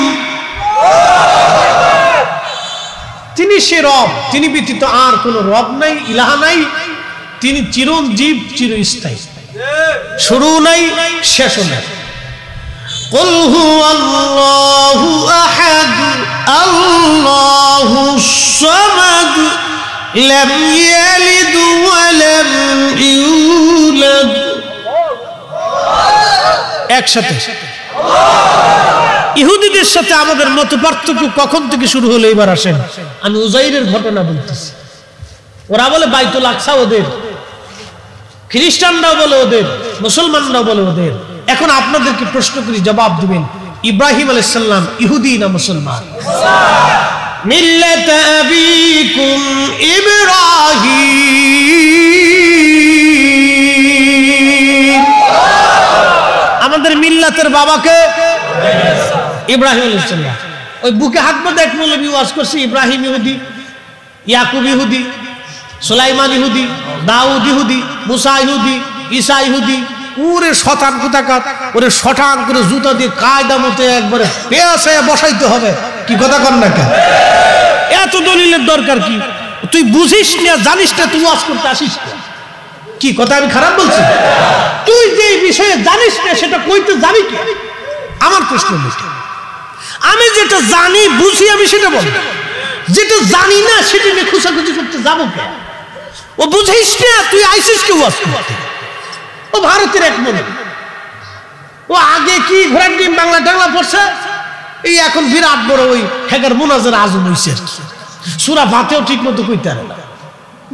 S1: তিনি সে রব, তিনি ব্যতীত আর কোন রব নাই, ইলাহা নাই। তিনি চিরঞ্জীব, চিরস্থায়ী, শুরু নাই, শেষও নাই। কুল হুয়াল্লাহু আহাদ আল্লাহুস সামাদ লাম ইয়ালিদ ওয়া লাম ইউলাদ। একসাথে। ইহুদিদের সাথে আমাদের মত পার্থক্য কখন থেকে শুরু হলো? এবার আসেন, আমি উজাইরের ঘটনা বলতেছি। ওরা বলে বাইতুল আকসা ওদের, খ্রিস্টানরাও বলে ওদের, মুসলমানরাও বলে ওদের। এখন আপনাদেরকে প্রশ্ন করি, জবাব দিবেন। ইব্রাহিম আলাইহিস সালাম ইহুদি না মুসলমান? মিল্লাত আবিকুম ইব্রাহিম। আমাদের মিল্লাতের বাবাকে ইব্রাহিম আলাইহিস সালাম। ওই বুকে হাত বাঁধা এক মৌলবি ওয়াজ করছে, ইব্রাহিম ইহুদি, ইয়াকুব ইহুদি, সুলাইমান ইহুদি, দাউদ ইহুদি, মুসা ইহুদি, ঈসা ইহুদি। ওরে শতান কোথাকার, ওরে শটান করে জুতা দিয়ে কায়দা মতো একবারে পেয়াসায় বসাইতে হবে। কি কথা কর না কেন? এত দলিলের দরকার কি? তুই বুঝিস না, জানিস না, তুই ওয়াজ করতে আসিস না। কি কথা আমি খারাপ বলছি? তুই যে বিষয়ে জানিস না সেটা কইতে যাবি কি? আমার প্রশ্ন হচ্ছে, আমি যেটা জানি বুঝি আমি সেটা বলি, যেটা জানি না সেটা নিয়ে খুঁচাখুচি করতে যাবো কে? ও বুঝিস না, তুই আইসিস কে ওয়াজ করতে? ও ভারতের এক মনে, ও আগে কি ঘোড়ার ডিম বাংলা টাংলা পড়ছে, এই এখন বিরাট বড় ওই হেগার মোনাজার আজম হইছে আর কি। সূরা ফাতিহাও ঠিক মতো কইতে পারে না,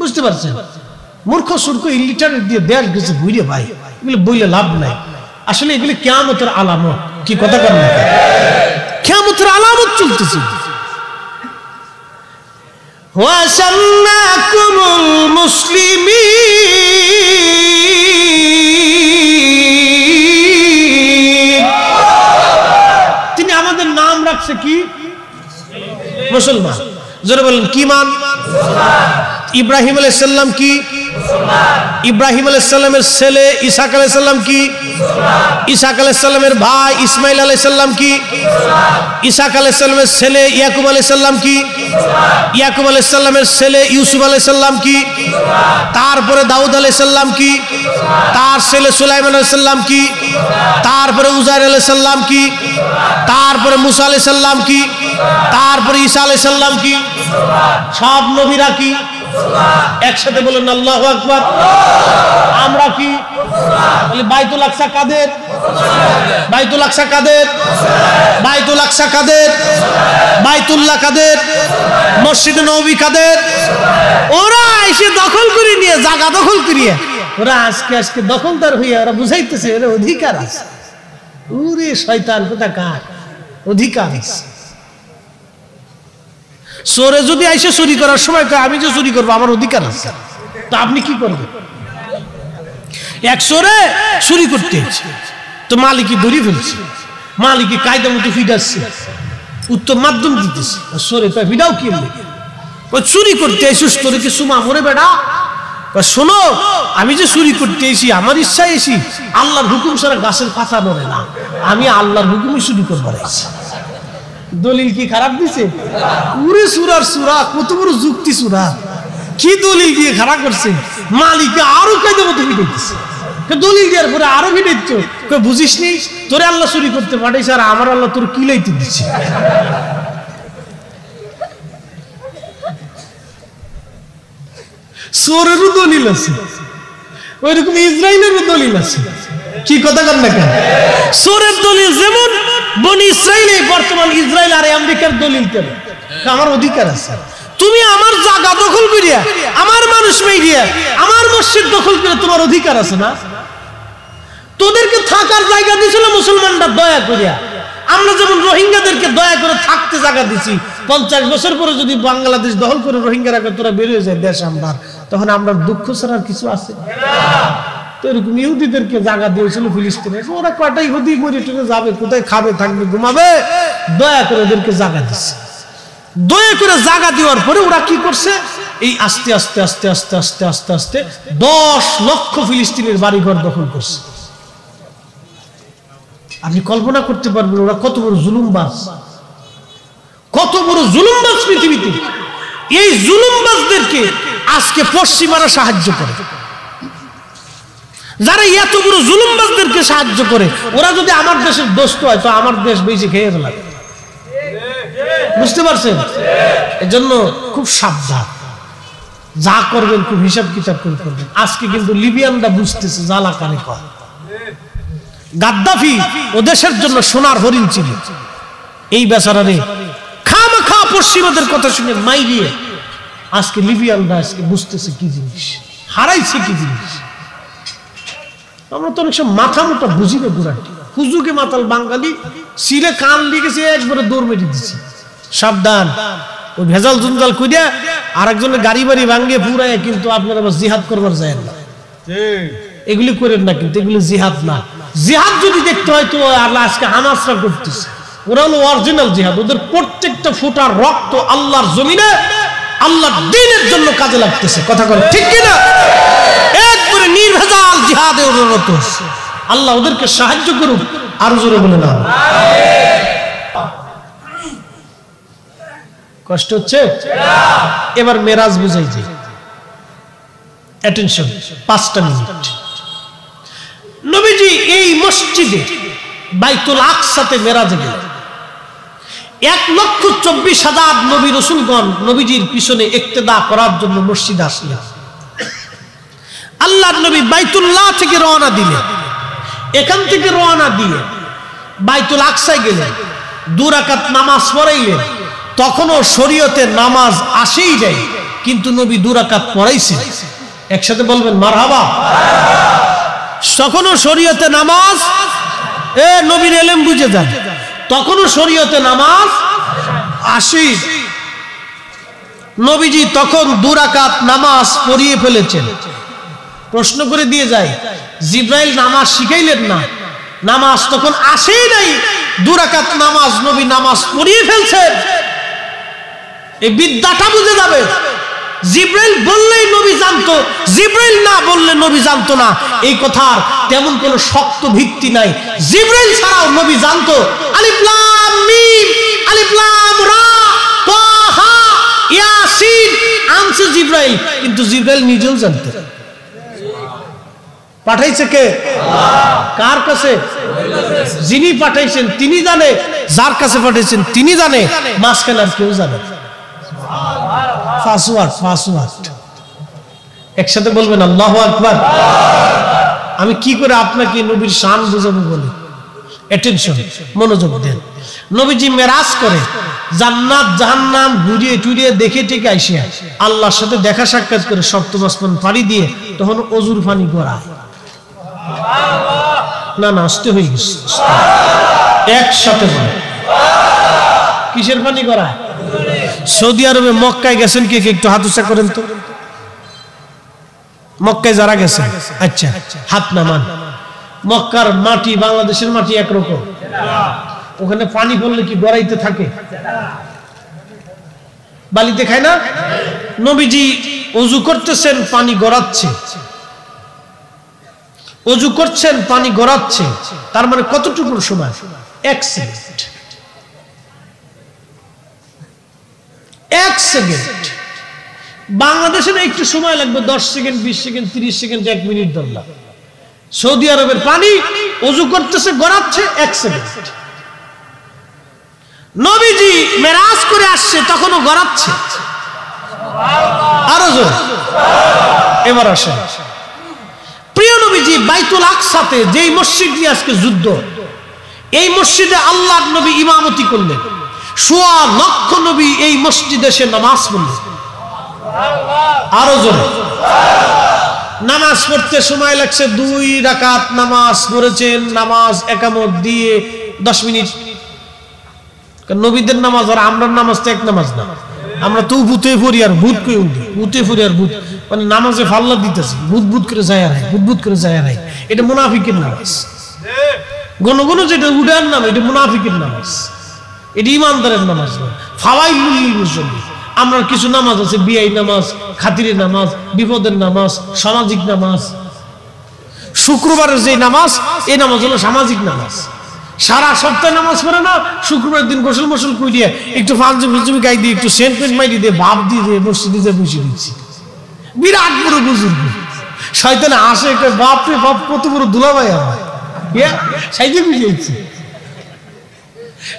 S1: বুঝতে পারছেন? মূর্খ সূর্খ ইলিটারেট দিয়ে দেশ গেছে ঘুরে ভাই, এগুলো বইলে লাভ নাই। আসলে এগুলি কিয়ামতের আলামত। কি কথা কর না? কিয়ামতের আলামত চলতেছে। ওয়াসান্নাকুমুল মুসলিমিন, মুসলমান। জোরে বলেন কি মান? ইব্রাহিম আলাইহিস সালাম কি? ইব্রাহিম আলাইহিস সালামের ছেলে ইসহাক আলাইহিস সালাম কি? ইসহাক আলাইহিস সালামের ভাই ইসমাইল আলাইহিস সালাম কি? ইসহাক আলাইহিস সালামের ছেলে ইয়াকুব আলাইহিস সালাম কি? ইয়াকুব আলাইহিস সালামের ছেলে ইউসুফ আলাইহিস সালাম কি? তারপরে দাউদ আলাইহিস সালাম কি? তার ছেলে সুলাইমান আলাইহিস সালাম কি? তারপরে উজাইর আলাইহিস সালাম কি? তারপরে মুসা আলাইহিস সালাম কি? তারপরে ঈসা আলাইহিস সালাম কি? সব নবীরা কি? একসাথে বলেন আল্লাহু আকবার। আমরা কি? বাইতুল আকসা কাদের? বাইতুল আকসা কাদের? বাইতুল আকসা কাদের? বাইতুল্লাহ কাদের? মসজিদে নববী কাদের? ওরা এসে দখল করে নিয়ে, জায়গা দখল করিয়ে ওরা আজকে দখলদার হইয়া ওরা বুঝাইতেছে এর অধিকার আছে। ওরে শয়তান কোথাকার, অধিকার আছে। চোরে যদি আইসে চুরি করার সময় আমি যে চুরি করবো আমার অধিকার আছে, তো আপনি কি করবেন? এক চোরে চুরি করতে তো মালিকি ধরে ফেলছে, মালিকি কায়দা মতো ফিডাচ্ছে, উত্তম মাধ্যম দিতেছে। চোরে ফিডাও কি চুরি করতে আইসিস, তোরে কি সুমা মরে বেড়া? শোনো, আমি যে চুরি করতে এসি আমার ইচ্ছা এসি, আল্লাহর হুকুম ছাড়া গাছের পাতা নড়ে না, আমি আল্লাহর হুকুমই চুরি করবার আইছি। দলিল কি খারাপ দিছে? উরে সুরার সুরা, কত বড় যুক্তি সুরা, কি দলিল দিয়ে খারাপ করছে? মালিককে আরো কায়দা মতো ফিটাইতেছে, দলিল দেওয়ার পরে আরো ফিটাইছ। বুঝিস নি তোরে আল্লাহ চুরি করতে পাঠাইছে, আর আমার আল্লাহ তোর কিলাইতে দিচ্ছে। চোরেরও দলিল আছে, ওইরকম ইসরায়েলেরও দলিল আছে। কি কথা কর না কেন? চোরের দলিল যেমন বনি ইসরায়েলে, বর্তমান ইসরায়েল আর আমেরিকার দলিল কেন? আমার অধিকার আছে। তুমি আমার জায়গা দখল করিয়া, আমার মানুষ মেরিয়া, আমার মসজিদ দখল করে তোমার অধিকার আছে না? তোদেরকে থাকার জায়গা দিয়েছিল মুসলমানরা দয়া করিয়া। আমরা যেমন রোহিঙ্গাদেরকে দয়া করে থাকতে জায়গা দিছি, 50 বছর পরে যদি বাংলাদেশ দখল করে রোহিঙ্গারা তোরা বেরিয়ে যায় দেশ আমার, তখন আমরা দুঃখ ছাড়ার কিছু আছে? তো এরকম ইহুদিদেরকে জায়গা দিয়েছিল ফিলিস্তিনে, ওরা কয়টা ইহুদি মরে টরে যাবে, কোথায় খাবে, থাকবে, ঘুমাবে, দয়া করে ওদেরকে জায়গা দিচ্ছে। দয়া করে জায়গা দেওয়ার পরে ওরা কি করছে? এই আস্তে আস্তে আস্তে আস্তে আস্তে আস্তে আস্তে 10 লক্ষ ফিলিস্তিনের বাড়িঘর দখল করছে। আপনি কল্পনা করতে পারবেন ওরা কত বড় জুলুমবাজ, কত বড় জুলুমবাজ পৃথিবীতে। এই জুলুমবাজদেরকে আজকে পশ্চিমারা সাহায্য করে। যারা এত বড় জুলুমবাজদেরকে সাহায্য করে, ওরা যদি আমার দেশের দোস্ত হয় তো আমার দেশ বেশি খেয়ে ফেলাবে। বুঝতে পারছেন? এজন্য খুব সাবধান, যা করবেন খুব হিসাব কিতাব করে করবেন। আজকে কিন্তু লিবিয়ানরা বুঝতেছে জ্বালা কানে কয়। গাদ্দাফি ও দেশের জন্য সোনার হরিণ ছিল, এই বেচারারে খামাখা পশ্চিমাদের কথা শুনে মাইরিয়ে আজকে লিবিয়ানরা আজকে বুঝতেছে কি জিনিস, হারাইছে কি জিনিস। আমরা তো অনেক সময় মাথা মোটা বুঝি না, গুড়াটি হুজুকে মাতাল বাঙালি সিরে কান লিখেছে, একবারে দৌড় মেরে দিচ্ছে। সাবধান, ওই ভেজাল জঞ্জাল করিয়া আর একজনের গাড়ি বাড়ি ভাঙ্গে পুরায় কিন্তু আপনারা আবার জিহাদ করবার যায় না, এগুলি করেন না, কিন্তু এগুলি জিহাদ না। জিহাদ যদি দেখতে হয় তো আল্লাহ আজকে হামাসরা করতেছে, ওরা হলো অরিজিনাল জিহাদ। ওদের প্রত্যেকটা ফোঁটার রক্ত আল্লাহর জমিনে আল্লাহর দ্বীনের জন্য কাজে লাগতেছে। কথা বলেন ঠিক কিনা? একবারে নির্ভেজাল জিহাদে ওরা রত। আল্লাহ ওদেরকে সাহায্য করুক। আরো জোরে বলে না, কষ্ট হচ্ছে? এবার মেরাজ বুঝাই যাই। অ্যাটেনশন, 5টা মিনিট। নবীজি এই মসজিদে বাইতুল আকসাতে মেরাজে গেলেন। 1,24,000 নবী রাসূলগণ নবীজির পিছনে ইক্তেদা করার জন্য মসজিদে আসলেন। আল্লাহর নবী বাইতুল্লাহ থেকে রওনা দিলেন। এখান থেকে রওনা দিয়ে বাইতুল আকসায় গেলেন, 2 রাকাত নামাজ পড়াইলেন। তখনও শরীয়তে নামাজ আসেই যায়, কিন্তু নবী 2 রাকাত পড়াইছেন। একসাথে বলবেন মারহাবা। তখনও শরীয়তে নামাজ, নবীর ইলম বুঝে যান, তখনও শরীয়তে নামাজ আসেই। নবীজি তখন 2 রাকাত নামাজ পড়িয়ে ফেলেছেন। প্রশ্ন করে দিয়ে যায়, জিব্রাইল নামাজ শিখাইলেন না? নামাজ তখন আসেই নাই, 2 রাকাত নামাজ নবী নামাজ পড়িয়ে ফেলছেন। এই বিদ্যাটা বুঝে যাবে। জিব্রাইল বললেই নবী জানতো, জিব্রাইল না বললে নবী জানতো না, এই কথার তেমন কোনো শক্ত ভিত্তি নাই। জিব্রাইল ছাড়াও নবী জানতো। আলিফ লাম মিম, আলিফ লাম রা, তাহা, ইয়াসিন আনছে জিব্রাইল, কিন্তু জিব্রাইল নিজেও জানতো। পাঠাইছে কে? কার কাছে? যিনি পাঠাইছেন তিনি জানে, যার কাছে পাঠাইছেন তিনি জানে, মাঝখানে আর কেউ জানে। একসাথে বলবেন আল্লাহু আকবার। আমি কি করে আপনাকে নবীর শান বুঝাবো বলি? অ্যাটেনশন, মনোযোগ দেন। নবীজি মেরাজ করে জান্নাত জাহান্নাম ঘুরিয়ে টুরিয়ে দেখে টেকে আইসে আল্লাহর সাথে দেখা সাক্ষাৎ করে সপ্তম আসমান পাড়ি দিয়ে তখন অজুর পানি গড়ায়। না না, আসতে হয়ে গেছে, একসাথে বলে কিসের পানি গড়ায়? সৌদি আরবে মক্কায় গেছেন কে কে? একটু হাত উঁচা করেন তো। মক্কায় যারা গেছেন, আচ্ছা হাত নামান। মক্কার মাটি বাংলাদেশের মাটি একরকম, ওখানে পানি পড়লে কি গড়াইতে থাকে? বালিতে খায় না? নবীজি ওযু করতেছেন, পানি গড়াচ্ছে, ওযু করছেন, পানি গড়াচ্ছে, তার মানে কতটুকু সময়? 1 সেকেন্ড। 1 সেকেন্ড। বাংলাদেশে একটু সময় লাগবে 10 সেকেন্ড, 20 সেকেন্ড, 30 সেকেন্ড, 1 মিনিট ধরলাম। সৌদি আরবের পানি ওযু করতেছে, গড়াচ্ছে 1 সেকেন্ড। নবীজি মেরাজ করে আসছে, তখনও গড়াচ্ছে। আরো জোর, এবার আসেন। প্রিয় নবীজি বাইতুল আকসাতে, যেই মসজিদ নিয়ে আজকে যুদ্ধ, এই মসজিদে আল্লাহর নবী ইমামতি করলেন। 1.25 লক্ষ নবী এই মসজিদে এসে নামাজ পড়লেন। আরো জোরে। নামাজ পড়তে সময় লাগছে 2 রাকাত নামাজ পড়েছেন। নামাজ একামত দিয়ে 10 মিনিট। নবীদের নামাজ আর আমরার নামাজ তো এক নামাজ না। আমরা তো ভূতে পড়ি আর ভূত কই উঠি, ভূতে পড়ি আর ভূত, মানে নামাজে ফাল্লা দিতেছি, ভূত ভূত করে যায় আর ভূত ভূত করে যায় আর। এটা মুনাফিকের নামাজ। গণ গণ যেটা উডার নাম, এটা মুনাফিকের নামাজ, এটা ইমানদারের নামাজ নয়। ফাওয়াইলুল লিল মুসাল্লিন। আমরা কিছু নামাজ আছে, বিআই নামাজ, খাতিরের নামাজ, বিপদের নামাজ, সামাজিক নামাজ। শুক্রবারের যে নামাজ, এই নামাজ হলো সামাজিক নামাজ। সারা সপ্তাহে নামাজ পড়ে না, শুক্রবারের দিন গোসল মোসল করিয়ে একটু ফাঞ্জুমি গাই দিয়ে একটু সেন্ট পেন্ট মাইরি দিয়ে ভাব দিয়ে দিয়ে মসজিদে যে বসে দিচ্ছি। বিরাট বড় বুজুর্গ শয়তানে আসে, একটা বাপ রে বাপ, কত বড় দুলাভাই আমার, সাইজে বুঝিয়েছি।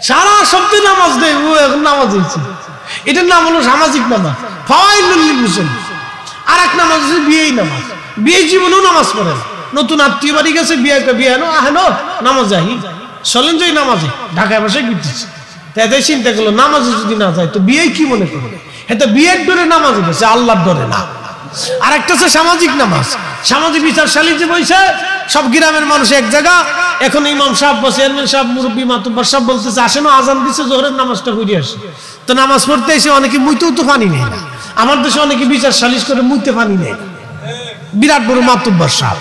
S1: সারা সপ্তাহে নামাজ দেয়, ও এখন নামাজ হয়েছে। এটার নাম হলো সামাজিক নামাজ, ফাওয়াইলুল লিল মুসাল্লিন। আর এক নামাজ আছে বিয়েই নামাজ। বিয়ে জীবনেও নামাজ পড়ে না। নতুন আত্মীয় বাড়ি গেছে, বিয়েটা বিয়ে আহেনো নামাজ যাই চলেন যাই নামাজে, ঢাকায় বসে ঘুরতেছে। তাই চিন্তা করলো নামাজে যদি না যায় তো বিয়ে কি মনে করবে? এটা বিয়ের ডরে নামাজে গেছে, আল্লাহর ডরে না। আর একটা হচ্ছে সামাজিক নামাজ। সামাজিক বিচার সালিসে বসে সব গ্রামের মানুষ এক জায়গা, এখন ইমাম সাহেব বা চেয়ারম্যান সাহেব, মুরব্বী মাতুব্বর সাহেব বলতেছে আসেন, আজান দিচ্ছে, জোহরের নামাজটা পড়ে আসে। তো নামাজ পড়তে এসে অনেকে মুইতেও তো পানি নেই না। আমার দেশে অনেকে বিচার সালিস করে মুইতে পানি নেই। বিরাট বড় মাতুব্বর সাহেব,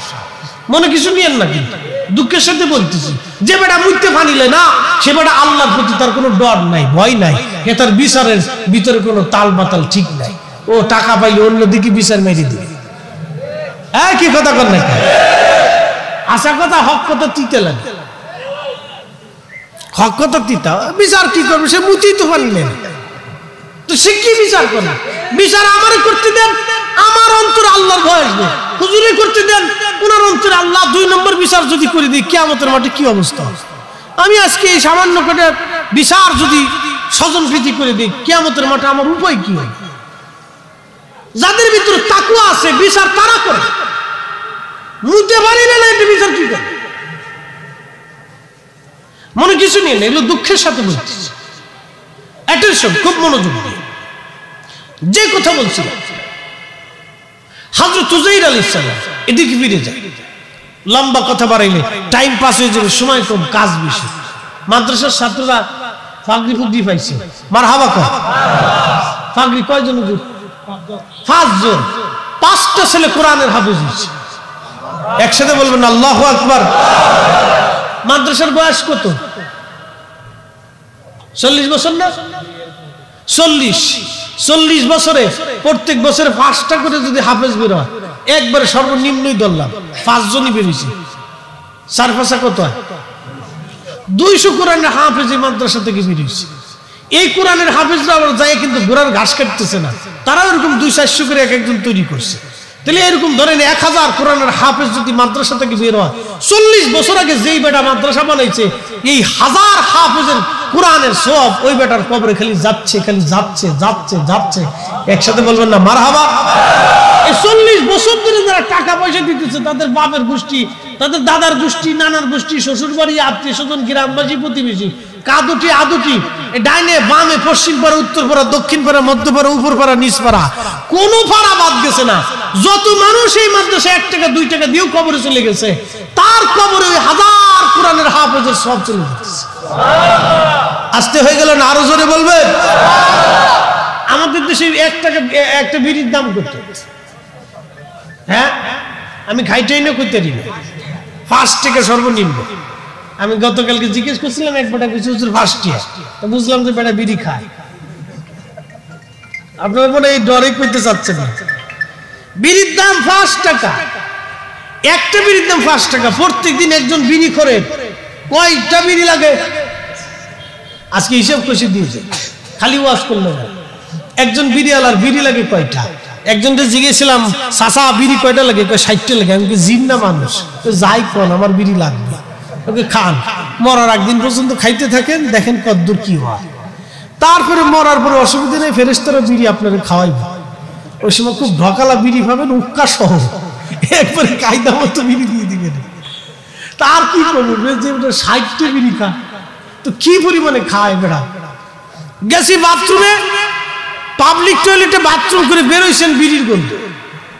S1: মনে কিছু নিয়েন না, কিন্তু দুঃখের সাথে বলতেছি, যে বেটা মুইতে পানিলে না, সে বেটা আল্লাহর প্রতি তার কোনো ডর নাই, ভয় নাই। এ তার বিচারের ভিতরে কোনো তাল বাতাল ঠিক নাই। ও টাকা পাইলে অন্যদিকে বিচার মেরে দিবে। হ্যাঁ, কি কথা কর না, আশা কথা হক কথা তিতে লাগে। হক কথা তিতা, বিচার কি করবে? সে মুতেই তো পারলে না, তো সে কি বিচার করবে? বিচার আমারে করতে দেন, আমার অন্তরে আল্লাহর ভয় আসবে। হুজুরে করতে দেন, ওনার অন্তরে আল্লাহ। 2 নম্বর বিচার যদি করে দিই, কিয়ামতের মাঠে কি অবস্থা? আমি আজকে এই সামান্য করে বিচার যদি স্বজন প্রীতি করে দিই, কিয়ামতের মাঠে আমার উপায় কি হয়? যাদের ভিতরে তাকওয়া আছে, বিচার তারা করে। মুতে পারি না, এটা বিচার কি করে? মনে কিছু নিয়ে না, এগুলো দুঃখের সাথে বলতেছি। অ্যাটেনশন, খুব মনোযোগ দিয়ে যে কথা বলছিল। হযরত উযাইর আলাইহিস সালাম, এদিকে ফিরে যায়। লম্বা কথা বাড়াইলে টাইম পাস হয়ে যাবে, সময় কম, কাজ বেশি। মাদ্রাসার ছাত্ররা ফাগরি ফুগরি পাইছে, মারহাবা কর। ফাগরি কয়জন? 5 জন। 5টা ছেলে কোরআনের হাফেজ হয়েছে। একসাথে বলবেন আল্লাহু আকবার। মাদ্রাসার বয়স কত? 40 বছর না? 40। 40 বছরে প্রত্যেক বছরে 5টা করে যদি হাফেজ বের হয়, একবারে সর্বনিম্নই ধরলাম 5 জনই বেরিয়েছে, 4 কত হয়? 200 কোরআনের হাফেজ এই মাদ্রাসা থেকে বেরিয়েছে। এই কোরআনের হাফেজরা আবার যায় কিন্তু ঘোড়ার ঘাস কাটতেছে না, তারা এরকম 200-400 করে এক একজন তৈরি করছে। তাহলে এরকম ধরেন 1000 কোরআনের হাফেজ যদি মাদ্রাসা থেকে বের হয়, 40 বছর আগে যেই বেটা মাদ্রাসা বানাইছে, এই 1000 হাফেজের কোরআনের সব ওই বেটার কবরে খালি যাচ্ছে, খালি যাচ্ছে যাচ্ছে যাচ্ছে। একসাথে বলবেন না মারহাবা? এই 40 বছর ধরে যারা টাকা পয়সা দিতেছে, তাদের বাপের গোষ্ঠী, তাদের দাদার গোষ্ঠী, নানার গোষ্ঠী, শ্বশুর বাড়ি, আত্মীয় স্বজন, গ্রামবাসী, প্রতিবেশী, কাদুটি আদুটি, ডাইনে বামে, পশ্চিম পাড়া, উত্তর পাড়া, দক্ষিণ পাড়া, মধ্য পাড়া, উপর পাড়া, নিচ পাড়া, কোনো পাড়া বাদ গেছে না। যত মানুষ এই মাদ্রাসায় 1 টাকা 2 টাকা দিয়েও কবরে চলে গেছে, তার কবরে ওই 1000 কোরআনের হাফেজের সব চলে যাচ্ছে। আসতে হয়ে গেল না? আরো জোরে বলবেন। আমাদের দেশে 1 টাকা একটা বিড়ির দাম কত? হ্যাঁ, আমি খাইটাই না করতে পারি না, 5 টাকা সর্বনিম্ন। আমি গতকালকে জিজ্ঞেস করছিলাম, এক বেটা কিছু 5 টাকা, তো বুঝলাম যে বেটা বিড়ি খায়। আপনার মনে এই ডরে করতে চাচ্ছেন না? বিড়ির দাম 5 টাকা, একটা বিড়ির দাম 5 টাকা। প্রত্যেকদিন একজন বিড়ি করে কয়টা বিড়ি লাগে? আজকে হিসাব কষে দিয়েছে, খালি ওয়াশ করলো না। একজন বিড়িওয়ালার বিড়ি লাগে কয়টা? একজনকে জিজ্ঞেছিলাম, চাচা বিড়ি কয়টা লাগে? 60টা লাগে। আমি জিন্না মানুষ, যাই কোন আমার বিড়ি লাগবে। ওকে খান, মরার একদিন পর্যন্ত খাইতে থাকেন, দেখেন কদ্দূর কি হয়। তারপরে মরার পরে অসুবিধা নেই, ফেরেশতারা বিড়ি আপনাকে খাওয়াইবে। ওই সময় খুব ঢকালা বিড়ি পাবেন, উক্কা সহ, একবারে কায়দা মতো বিড়ি দিয়ে দিবেন। তার কি করবে যে 60টা বিড়ি খায়, তো কি পরিমাণে খায় বেড়া। গেছি বাথরুমে, পাবলিক টয়লেটে বাথরুম করে বেরোইছেন, বিড়ির গন্ধ।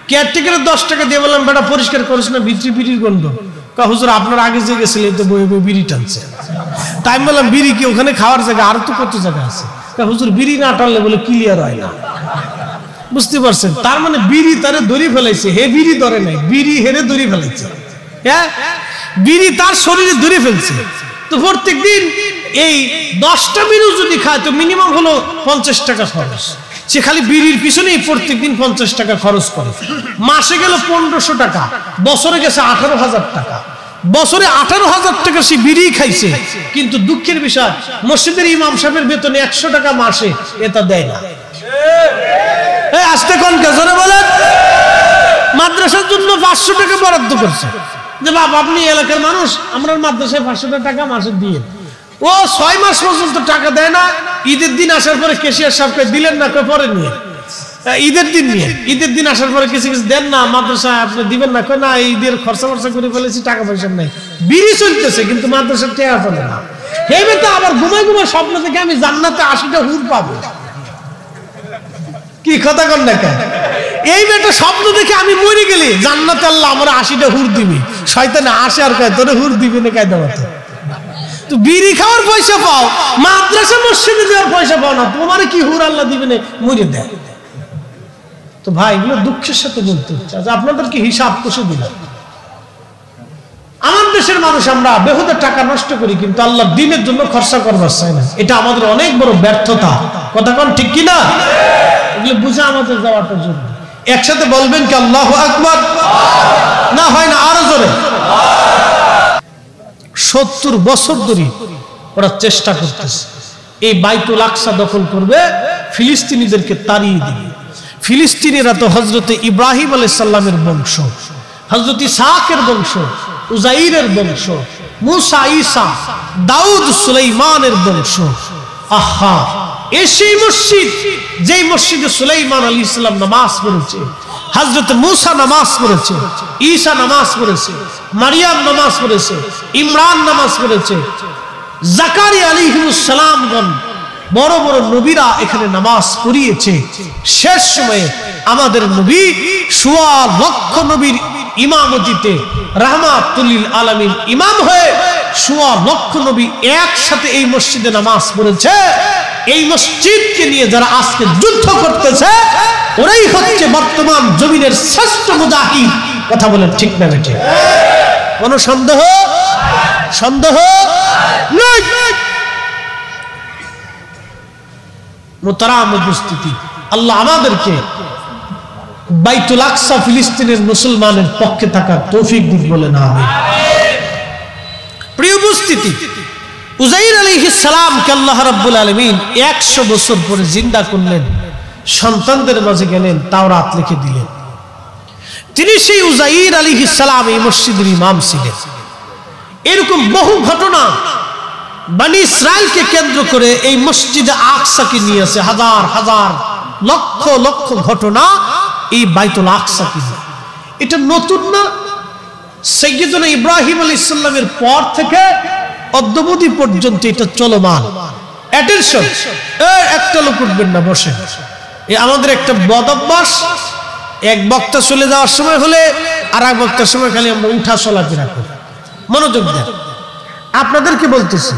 S1: কেয়ারটেকারের 10 টাকা দিয়ে বললাম, বেটা পরিষ্কার করিস না, ভিতরে বিড়ির গন্ধ। হুজুর আপনার আগে যে গেছিলেন তো বয়ে বয়ে বিড়ি টানছে। তাই বললাম, বিড়ি কি ওখানে খাওয়ার জায়গা? আরো তো কত জায়গা আছে। হুজুর বিড়ি না টানলে বলে ক্লিয়ার হয় না। বুঝতে পারছেন? তার মানে বিড়ি তারে দড়ি ফেলাইছে, হে বিড়ি ধরে নাই, বিড়ি হেরে দড়ি ফেলাইছে। হ্যাঁ, বিড়ি তার শরীরে দড়ি ফেলছে। তো প্রত্যেক দিন এই 10টা বিড়ি যদি খায়, তো মিনিমাম হলো 50 টাকা খরচ। সে খালি বিড়ির পিছনেই প্রত্যেকদিন 50 টাকা খরচ করে। মাসে গেল 1500 টাকা, বছরে গেছে 18,000 টাকা। বছরে 18,000 টাকা সে বিড়ি খাইছে। কিন্তু দুঃখের বিষয়, মসজিদের ইমাম সাহেবের বেতনে 100 টাকা মাসে এটা দেয় না। আসতে কোন কাজে বলেন? মাদ্রাসার জন্য 500 টাকা বরাদ্দ করছে, যে বাবা আপনি এলাকার মানুষ, আমরা মাদ্রাসায় 500 টাকা মাসে দিয়ে। ও 6 মাস পর্যন্ত টাকা দেয় না। ঈদের দিন আসার পরে ক্যাশিয়ার সাহেবকে দিলেন না, পরে নিয়ে ঈদের দিন নিয়ে, ঈদের দিন আসার পরে কিছু কিছু দেন না, মাদ্রাসায় আপনি দিবেন না, না ঈদের খরচা করে ফেলেছি, টাকা পয়সা নাই। বিড়ি চলতেছে কিন্তু মাদ্রাসার টাকা ফেলে না। হেবে তো আবার ঘুমায় ঘুমায় স্বপ্ন থেকে আমি জান্নাতে 80টা হুর পাবো। কি কথা কন না কেন? এই বেটা স্বপ্ন দেখে আমি মরে গেলে জান্নাতে আল্লাহ আমার 80টা হুর দিবি। শয়তানে আসে আর কয় তোরে হুর দিবি না কায়দা মতো। তো বিড়ি খাওয়ার পয়সা পাও, মাদ্রাসা মসজিদে দেওয়ার পয়সা পাও না, তোমার কি হুর আল্লাহ দিবে না? মরে দেয়। তো ভাই এগুলো দুঃখের সাথে বলতে হচ্ছে, আপনাদেরকে হিসাব কষে দিলাম। আমার দেশের মানুষ আমরা বেহুদা টাকা নষ্ট করি, কিন্তু আল্লাহ দ্বীনের জন্য খরচা করবার চাই না। এটা আমাদের অনেক বড় ব্যর্থতা। কথা কোন ঠিক কিনা? এগুলো বুঝে আমাদের যাওয়াটার জন্য একসাথে বলবেন কি আল্লাহু আকবার? না হয় না, আরো জোরে। 70 বছর ধরে ওরা চেষ্টা করতেছে এই বাইতুল আকসা দখল করবে, ফিলিস্তিনিদেরকে তাড়িয়ে দিবে। ফিলিস্তিনিরা তো হযরত ইব্রাহিম আলাইহিস সালামের বংশ, হযরত ইসহাকের বংশ, উজাইরের বংশ, মুসা, ঈসা, দাউদ, সুলাইমানের বংশ। আহা, এই মসজিদ যেই মসজিদে সুলাইমান আলাইহিস সালাম নামাজ পড়েছে, হযরত মুসা নামাজ পড়েছে, ঈসা নামাজ পড়েছে, মারিয়াম নামাজ পড়েছে, ইমরান নামাজ পড়েছে, জাকারিয়া আলাইহিস সালামগণ, বড় বড় নবীরা এখানে নামাজ পড়িয়েছে। শেষ সময়ে আমাদের নবী 1.25 লক্ষ নবীর ইমামতিতে রাহমাতুল লিল আলামিন ইমাম হয়ে 1.25 লক্ষ নবী একসাথে এই মসজিদে নামাজ পড়েছে। এই মসজিদকে নিয়ে যারা আজকে যুদ্ধ করতেছে, ওরাই হচ্ছে বর্তমান জমিনের শ্রেষ্ঠ মুজাহিদ। কথা বলেন ঠিক না বেঠিক? কোন সন্দেহ নেই। মুহতারাম উপস্থিতি, আল্লাহ আমাদেরকে বাইতুল আকসা ফিলিস্তিনের মুসলমানের পক্ষে থাকার তৌফিক দিন বলে না আমিন। প্রিয় উপস্থিতি, উজাইর আলাইহিস সালামকে আল্লাহ রাব্বুল আলামিন 100 বছর পরে জিন্দা করলেন, সন্তানদের মাঝে গেলেন, তাওরাত লিখে দিলেন। তিনি সেই উজাইর আলাইহিস সালাম এই মসজিদের ইমাম ছিলেন। এরকম বহু ঘটনা বনি ইসরাইলকে কেন্দ্র করে এই মসজিদে আকসাকে নিয়ে আসে, হাজার হাজার লক্ষ লক্ষ ঘটনা এই বাইতুল আকসাকে নিয়ে। এটা নতুন না, সাইয়্যিদুনা ইব্রাহিম আলাইহিস সালামের পর থেকে অদ্যাবধি পর্যন্ত এটা চলমান। অ্যাটেনশন, একটা লোক উঠবেন না, বসেন। আমাদের একটা বদ অভ্যাস, এক বক্তা চলে যাওয়ার সময় হলে আর এক বক্তার সময় খালি আমরা উঠা চলাফেরা করি। মনোযোগ দেন, আপনাদেরকে বলতেছি,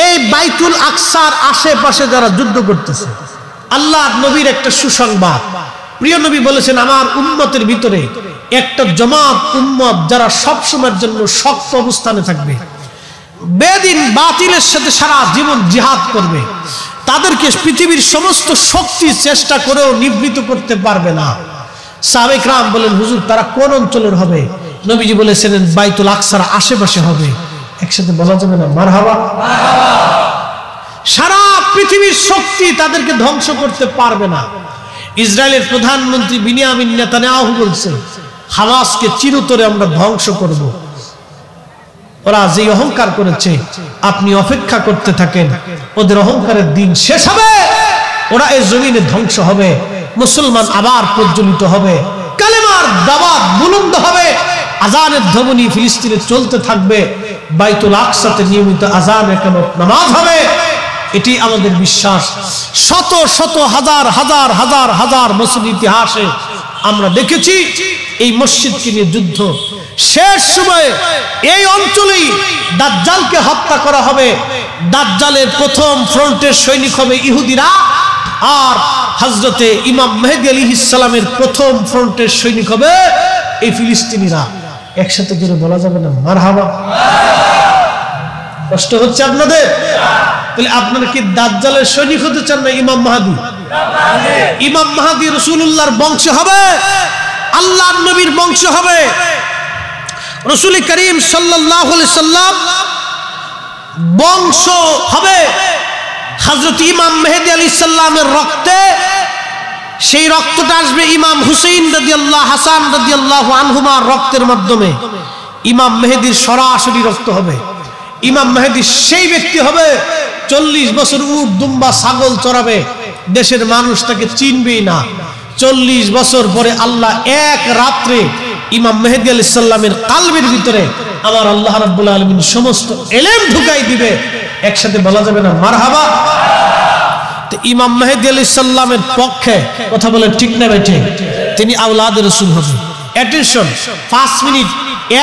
S1: এই বাইতুল আকসার আশেপাশে যারা যুদ্ধ করতেছে, আল্লাহ নবীর একটা সুসংবাদ। প্রিয় নবী বলেছেন, আমার উম্মতের ভিতরে একটা জমাত উম্মত যারা সব সময়ের জন্য শক্ত অবস্থানে থাকবে, বেদিন বাতিলের সাথে সারা জীবন জিহাদ করবে, তাদেরকে পৃথিবীর সমস্ত শক্তি চেষ্টা করেও নিবৃত করতে পারবে না। সাহাবায়ে কেরাম বলেন, হুজুর তারা কোন অঞ্চলের হবে? নবীজি বলেছিলেন বাইতুল আকসার আশেপাশে হবে। একসাথে বলা যাবে না মারহাবা? সারা পৃথিবীর শক্তি তাদেরকে ধ্বংস করতে পারবে না। ইসরায়েলের প্রধানমন্ত্রী বিনিয়ামিন নেতানিয়াহু বলছেন, হামাসকে চিরতরে আমরা ধ্বংস করব। ওরা যে অহংকার করেছে, আপনি অপেক্ষা করতে থাকেন, ওদের অহংকারের দিন শেষ হবে, ওরা এই জমিনে ধ্বংস হবে, মুসলমান আবার প্রজ্বলিত হবে, কালেমার দাওয়াত বুলন্দ হবে, আজানের ধ্বনি ফিলিস্তিনে চলতে থাকবে, বাইতুল আকসাতে নিয়মিত আজান একামত নামাজ হবে। এটি আমাদের বিশ্বাস। শত শত হাজার হাজার হাজার হাজার বছর ইতিহাসে আমরা দেখেছি এই মসজিদকে নিয়ে যুদ্ধ। শেষ সময়ে এই অঞ্চলেই দাজ্জালকে হত্যা করা হবে। দাজ্জালের প্রথম ফ্রন্টের সৈনিক হবে ইহুদিরা, আর হযরতে ইমাম মেহেদী আলাইহিস সালামের প্রথম ফ্রন্টের সৈনিক হবে এই ফিলিস্তিনিরা। একসাথে করে বলা যাবে না মারহাবা? কষ্ট হচ্ছে আপনাদের? তাহলে আপনারা কি দাজ্জালের সৈনিক হতে চান না ইমাম মাহদী? ইমাম মাহদী রাসূলুল্লাহর বংশ হবে, আল্লাহর নবীর বংশ হবে। রাসূল করিম সাল্লাল্লাহু আলাইহি সাল্লাম বংশ হবে হযরত ইমাম মেহেদী আলাইহিস সালামের রক্তে। সেই রক্তটা আসবে ইমাম হুসাইন রাদিয়াল্লাহু হাসান রাদিয়াল্লাহু আনহুমার রক্তের মাধ্যমে। ইমাম মেহেদীর সরাসরি রক্ত হবে। ইমাম মেহেদী সেই ব্যক্তি হবে 40 বছর উট দুম্বা ছাগল চড়াবে, দেশের মানুষ তাকে চিনবেই না। 40 বছর পরে আল্লাহ এক রাত্রে ইমাম মেহেদী আলাইহিস সালামের কলবের ভিতরে আমার আল্লাহ রাব্বুল আলামিন সমস্ত ইলম ঢুকাই দিবে। একসাথে বলা যাবে না মারহাবা? তো ইমাম মেহেদী আলাইহিস সালামের পক্ষে কথা বলে ঠিক না ভাই? ঠিক। তিনি আওলাদে রাসূল হবে। অ্যাটেনশন, 5 মিনিট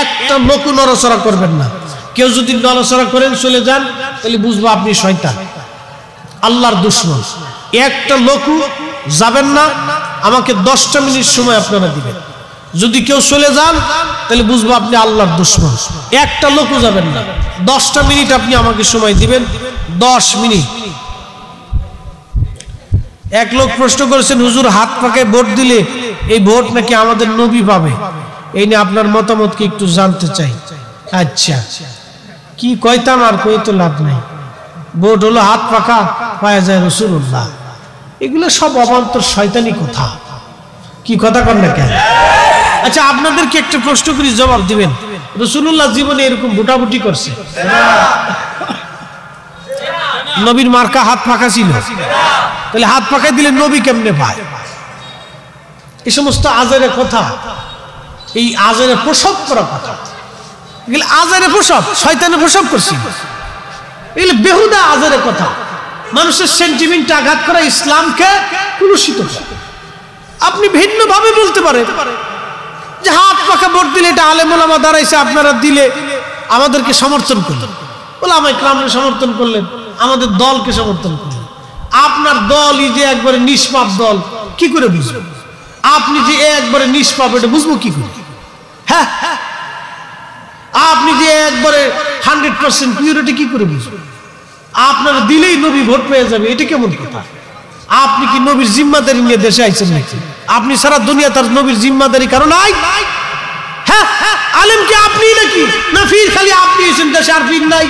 S1: একটা লোক নড়াচড়া করবেন না। কেউ যদি নড়াচড়া করেন চলে যান, তাহলে বুঝবো আপনি শয়তান, আল্লাহর দুশমন। একটা লোক যাবেন না, আমাকে 10টা মিনিট সময় আপনারা দিবেন। যদি কেউ চলে যান তাহলে বুঝবো আপনি আল্লাহর দুশমন। একটা লোক যাবেন না, 10টা মিনিট আপনি আমাকে সময় দিবেন। 10 মিনিট। এক লোক প্রশ্ন করেছেন, হুজুর হাত পাকে ভোট দিলে এই ভোট নাকি আমাদের নবী পাবে, এই নিয়ে আপনার মতামত কি একটু জানতে চাই। আচ্ছা, কি কইতাম আর কই তো লাভ নাই। ভোট হলো হাত পাকা, পাওয়া যায় রাসূলুল্লাহ। এগুলো সব অবান্তর শয়তানি কথা। কি কথা কর না কেন? আচ্ছা, আপনাদেরকে একটা প্রশ্ন করি, জবাব দিবেন। রাসূলুল্লাহ জীবনে এরকম ভোটাভুটি করছে? নবীর মার্কা হাত পাকা ছিল? তাহলে হাত পাকায় দিলে নবী কেমনে পায়? এই সমস্ত আজারে কথা, এই আজারে প্রসব করা কথা, এগুলো আজারে প্রসব, শয়তানের প্রসব করছি। এগুলো বেহুদা আজারে কথা, মানুষের সেন্টিমেন্টে আঘাত করা, ইসলামকে কুলুষিত করা। আপনি ভিন্ন ভাবে বলতে পারেন যে হাত পাকা ভোট দিলে এটা আলেম ওলামা দাঁড়াইছে, আপনারা দিলে আমাদেরকে সমর্থন করলেন, ওলামায়ে কেরামকে সমর্থন করলেন, আমাদের দলকে সমর্থন করলেন। আপনার দলই যে একবারে নিষ্পাপ দল, কি করে বুঝবেন? আপনি যে একবারে নিষ্পাপ, এটা বুঝবো কি করে? হ্যাঁ, আপনি যে একবারে 100% পিউরিটি, কি করে বুঝবেন? আপনারা দিলেই নবী ভোট পেয়ে যাবে, এটা কেমন কথা? আপনি কি নবীর জিম্মাদারি নিয়ে দেশে আইছেন নাকি? আপনি সারা দুনিয়া তার নবীর জিম্মাদারি কারণ নাই। হ্যাঁ, আলেম কি আপনি নাকি? না পীর খালি আপনি এসেছেন দেশে, আর পীর নাই?